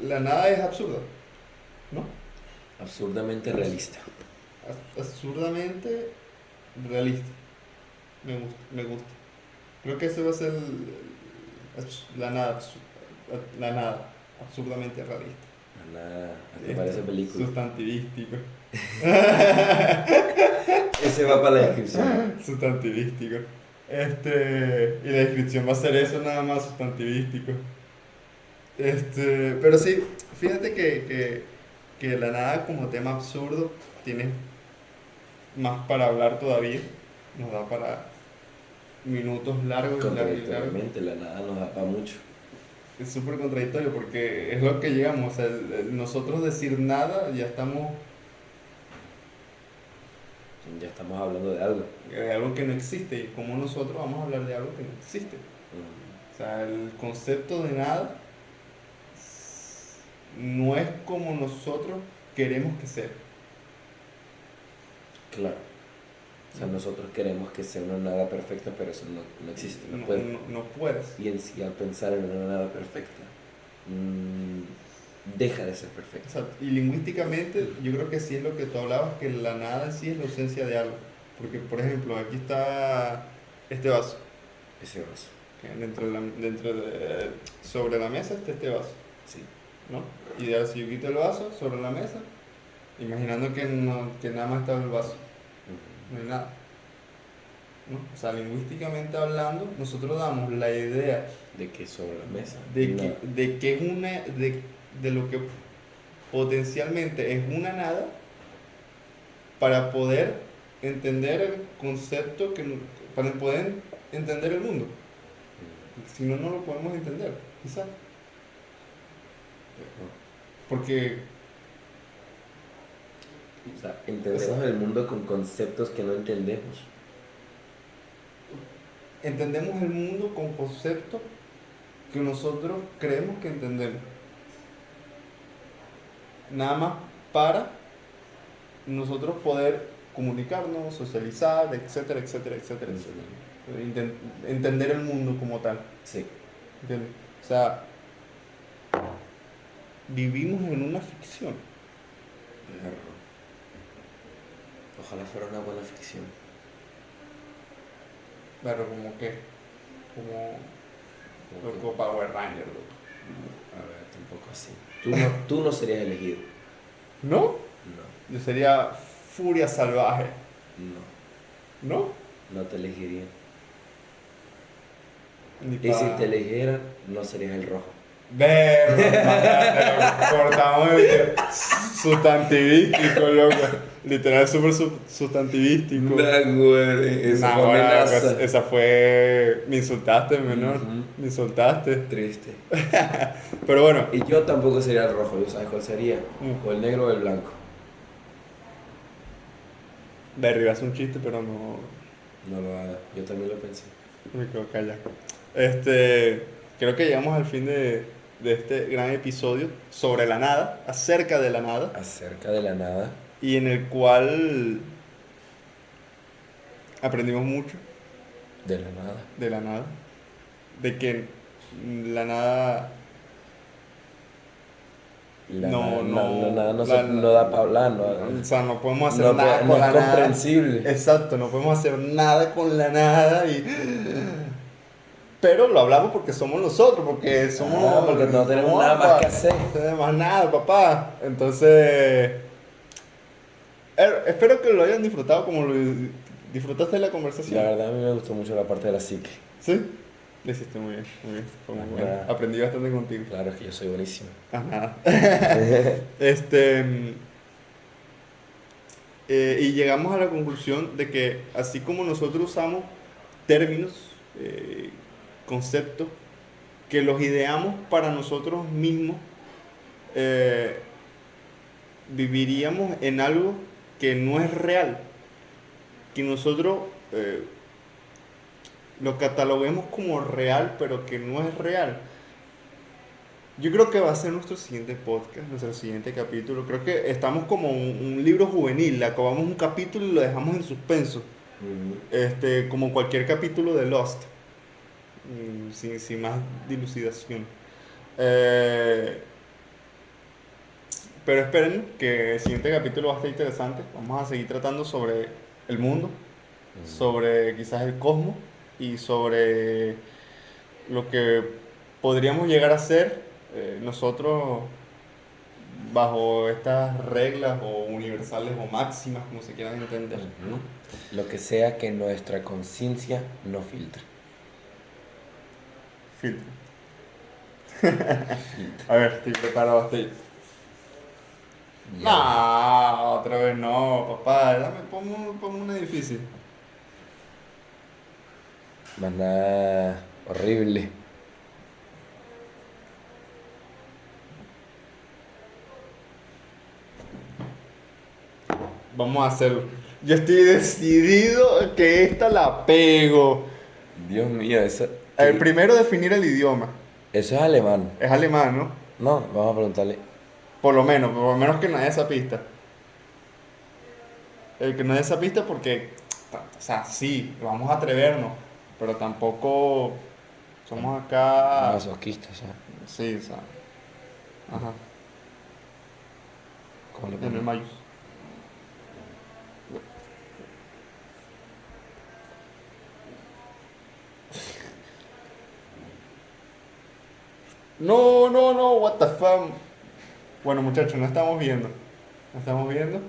la nada es absurda, ¿no? Absurdamente realista. Absurdamente realista. Me gusta. Creo que ese va a ser la nada, absurdamente realista. Nada, hasta parece película. Sustantivístico. Ese va para la descripción. Sustantivístico. Y la descripción va a ser eso nada más, sustantivístico. Pero sí, fíjate que la nada como tema absurdo tiene más para hablar todavía. Nos da para minutos largos y largos y largos. Contradictoriamente, la nada nos da para mucho. Es súper contradictorio porque es lo que llegamos. O sea, nosotros decir nada ya estamos Ya estamos hablando de algo. de algo que no existe. Y como nosotros vamos a hablar de algo que no existe. Mm, O sea, el concepto de nada no es como nosotros queremos que sea. claro. O sea, nosotros queremos que sea una nada perfecta, pero eso no existe, no No, puede. no puedes. Y en sí, al pensar en una nada perfecta, deja de ser perfecta. Exacto. Y lingüísticamente, yo creo que sí es lo que tú hablabas, que la nada en sí es la ausencia de algo. Porque, por ejemplo, aquí está este vaso. Ese vaso. Sobre la mesa está este vaso, Sí. ¿no? Y ahora si yo quito el vaso sobre la mesa, imaginando que nada más está el vaso, Ujú. no hay nada, ¿no? O sea, lingüísticamente hablando, nosotros damos la idea De que sobre la mesa. de nada. que es de lo que potencialmente es una nada para poder entender el concepto para poder entender el mundo. Si no, no lo podemos entender, quizás. Porque O sea, entendemos el mundo con conceptos que no entendemos. entendemos el mundo con conceptos que nosotros creemos que entendemos. Nada más para nosotros poder comunicarnos, socializar, etcétera, etcétera, etcétera, etcétera. Entender el mundo como tal. Sí. ¿Entiendes? O sea, vivimos en una ficción. Ojalá fuera una buena ficción. Pero como que, como Como loco Power Ranger, loco. A ver, tampoco así. Tú no serías elegido. ¿No? No, Yo sería Furia Salvaje. no, ¿No? no te elegiría. Ni Y si te eligieran, no serías el rojo. Ver, cortamos el sustantivístico, loco. Literal, súper sustantivístico. güey, Nah, ahora, pues, esa fue. Me insultaste, menor. Ujú. Me insultaste. Triste. Pero bueno, Y yo tampoco sería el rojo, ¿yo sabes cuál sería? O el negro o el blanco. Berry, iba a hacer un chiste, pero no. No lo haga, yo también lo pensé. Me quedo callado. Creo que llegamos al fin de este gran episodio sobre la nada, acerca de la nada, Acerca de la nada. y en el cual aprendimos mucho De la nada. de la nada, de que la nada La no, nada no, la- no da para hablar, no, o sea, no podemos hacer no, nada no con es la nada. comprensible. Exacto, no podemos hacer nada con la nada pero lo hablamos porque somos nosotros, porque somos Porque no tenemos somos, nada más papá. que hacer. No tenemos más nada, papá. Entonces, espero que lo hayan disfrutado como lo disfrutaste de la conversación. La verdad a mí me gustó mucho la parte de la psique. ¿Sí? Lo hiciste muy bien, muy bien. Fue muy bueno. Ajá. Aprendí bastante contigo. Claro, es que yo soy buenísimo. Ajá. Y llegamos a la conclusión de que así como nosotros usamos términos, conceptos, que los ideamos para nosotros mismos, eh, viviríamos en algo que no es real, que nosotros lo cataloguemos como real, pero que no es real. Yo creo que va a ser nuestro siguiente podcast, nuestro siguiente capítulo. Creo que estamos como un libro juvenil, le acabamos un capítulo y lo dejamos en suspenso, como cualquier capítulo de Lost, sin más dilucidación. Pero esperen que el siguiente capítulo va a estar interesante. Vamos a seguir tratando sobre el mundo, sobre quizás el cosmos y sobre lo que podríamos llegar a ser nosotros bajo estas reglas o universales o máximas, como se quieran entender, ¿no? Lo que sea que nuestra conciencia no filtre. Filtro. A ver, estoy preparado, estoy. Ya. No, otra vez no, papá, ponme una difícil. Más nada horrible. Vamos a hacerlo. Yo estoy decidido que esta la pego. Dios mío, eso. El primero, definir el idioma. Eso es alemán. Es alemán, ¿no? No, vamos a preguntarle. Por lo menos que no haya esa pista. El que no haya esa pista porque, o sea, sí, vamos a atrevernos, pero tampoco somos acá. Masoquistas, ¿sabes? Sí, o sea. Ajá. ¿Cómo le En el ponemos? Mayus. No, what the fuck. Bueno, muchachos, no estamos viendo. No estamos viendo.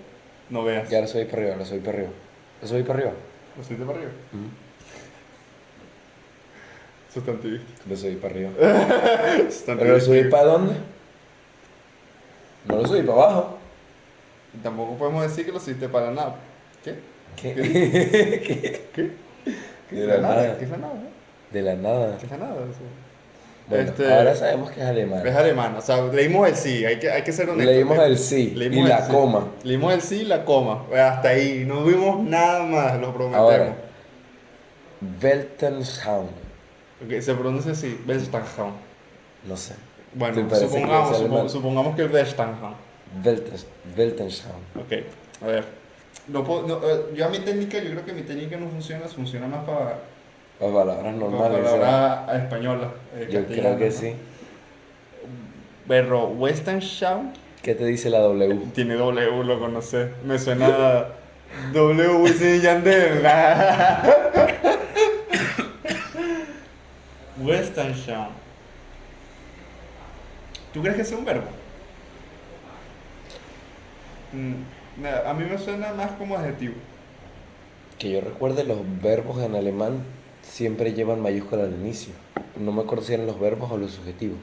No veas. Ya lo subí para arriba, lo subí para arriba. Lo subí para arriba. ¿Lo subiste para arriba? Sustantivista. Lo subí para arriba. Sustantivista. ¿Pero lo subí para dónde? No lo subí para abajo. Y tampoco podemos decir que lo subiste para nada. ¿Qué? ¿Qué? ¿Qué? ¿Qué? ¿Qué De la nada. ¿Qué es la nada? De la nada. De la nada. O sea. Bueno, ahora sabemos que es alemán. Es alemán, o sea, leímos el sí, hay que ser honestos. Leímos el sí leímos y el la sí. coma. Leímos el sí y la coma. Hasta ahí, no vimos nada más, lo prometemos. Ahora, Weltanschauung. Ok, se pronuncia así, Weltanschauung. No sé. Bueno, ¿Te parece que es alemán? supongamos que el Weltanschauung. Weltanschauung. Ok, a ver. Yo a mi técnica, yo creo que mi técnica no funciona, funciona más para Palabras normales. palabras españolas. Yo creo que sí. Pero Weltanschauung ¿Qué te dice la W? tiene W, lo conoces. Me suena W Wisin y Yandel. Weltanschauung. ¿Tú crees que sea un verbo? A mí me suena más como adjetivo. Que yo recuerde, los verbos en alemán siempre llevan mayúscula al inicio. No me acuerdo si eran los verbos o los subjetivos.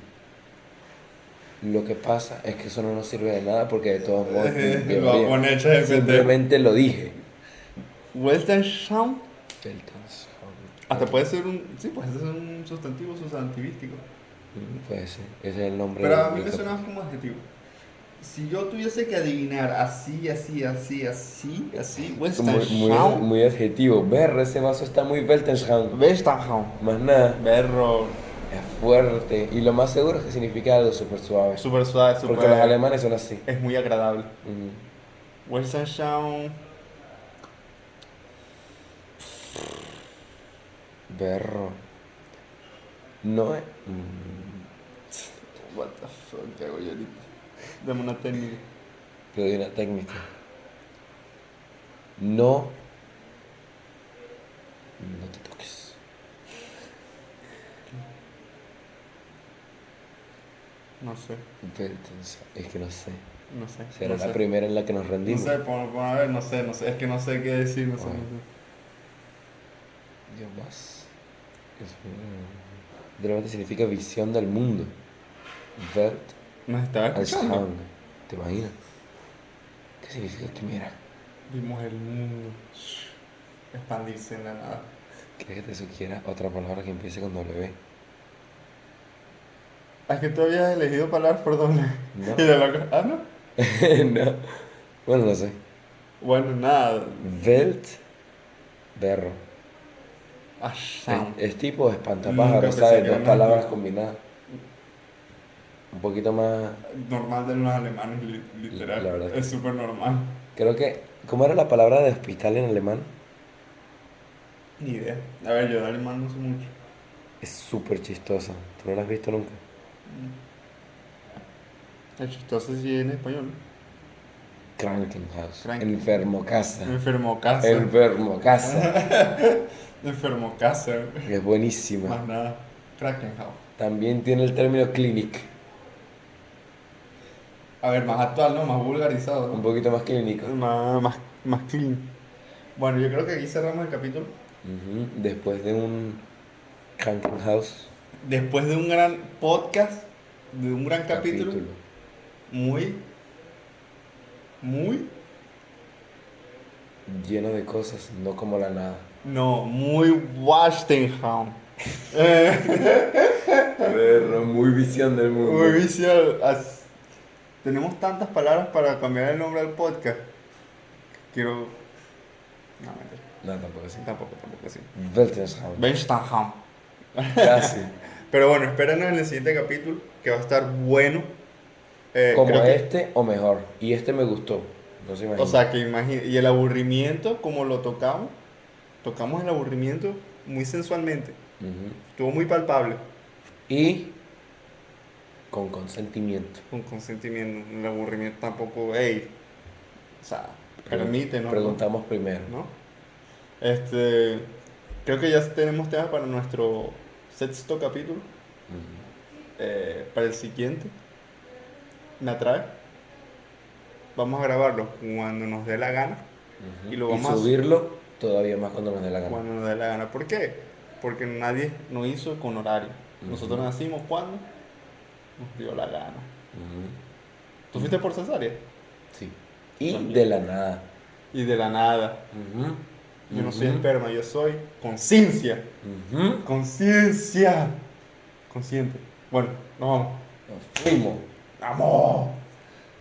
Lo que pasa es que eso no nos sirve de nada porque de todos modos Lo va a poner ChatGPT. simplemente lo dije. Weltanschauung. Weltanschauung. Hasta puede ser puede ser un sustantivo sustantivístico. Puede ser, ese es el nombre. Pero a mí me suena más como adjetivo. Si yo tuviese que adivinar así, Weltanschauung. Muy adjetivo. Ver, ese vaso está muy Weltanschauung. Weltanschauung. Más nada. Berro. Es fuerte. Y lo más seguro es que significa algo súper suave. Súper suave, súper. Porque los alemanes son así. Es muy agradable. Weltanschauung. Berro. No es. What the fuck, ¿qué hago yo ahorita? Dame una técnica. Te doy una técnica. No. No te toques. No sé. Es que no sé. No sé. Será no la sé. primera en la que nos rendimos. No sé, pon a ver, no sé. Es que no sé qué decir, no sé. Bueno. Dios más. De repente significa visión del mundo. Welt Nos estaba escuchando. Anschauung. ¿Te imaginas? ¿Qué significa quimera? Vimos el mundo expandirse en la nada. ¿Quieres que te sugiera otra palabra que empiece con W? Es que tú habías elegido palabras por doble. No. Y de loco. Ah, no. No. Bueno, no sé. Bueno, nada. Welt. Berro. Anschauung. Es tipo espantapájaros, Nunca pensé ¿sabes? que Dos era palabras una- combinadas. Un poquito más. Normal de los alemanes, literal. La verdad que Es súper normal. Creo que. ¿Cómo era la palabra de hospital en alemán? Ni idea. A ver, yo de alemán no sé mucho. Es súper chistosa. ¿Tú no la has visto nunca? Es chistoso si en español. Krankenhaus. Kranken- Enfermo casa. Enfermo casa. Enfermo casa. Enfermo casa. Es buenísima. Más nada. Krankenhaus. También tiene el término clinic. A ver, más actual, ¿no? Más vulgarizado, Un ¿no? poquito más clínico. Más clean. Bueno, yo creo que aquí cerramos el capítulo. Después de un Krankenhaus Después de un gran podcast, de un gran capítulo, muy lleno de cosas, no como la nada. no, muy Weltanschauung. Perro, muy visión del mundo. Muy viciado. Tenemos tantas palabras para cambiar el nombre del podcast. Quiero. No, mentira. No, tampoco así. Tampoco así. Weltanschauung. Weltanschauung. Casi. Pero bueno, espéranos en el siguiente capítulo, que va a estar bueno. Como creo que- este o mejor. Y este me gustó. No se imagina. O sea, que imagina. Y el aburrimiento, como lo tocamos el aburrimiento muy sensualmente. Ujú. Estuvo muy palpable. Y con consentimiento. Con consentimiento. El aburrimiento tampoco. Ey. O sea, permite, ¿no? Preguntamos primero. ¿No? Creo que ya tenemos temas para nuestro sexto capítulo. Ujú. Para el siguiente. Me atrae. Vamos a grabarlo cuando nos dé la gana. Ujú. Y lo vamos a subirlo todavía más cuando nos dé la gana. cuando nos dé la gana. ¿Por qué? Porque nadie nos hizo con horario. Nosotros Ujú. nacimos cuando nos dio la gana. Ujú. ¿Tú fuiste por cesárea? Sí. Y También. de la nada. Y de la nada. Ujú. Yo no soy Ujú. esperma, yo soy conciencia. Ujú. Conciencia. Consciente. Bueno, nos vamos. Nos fuimos. ¡Vamos!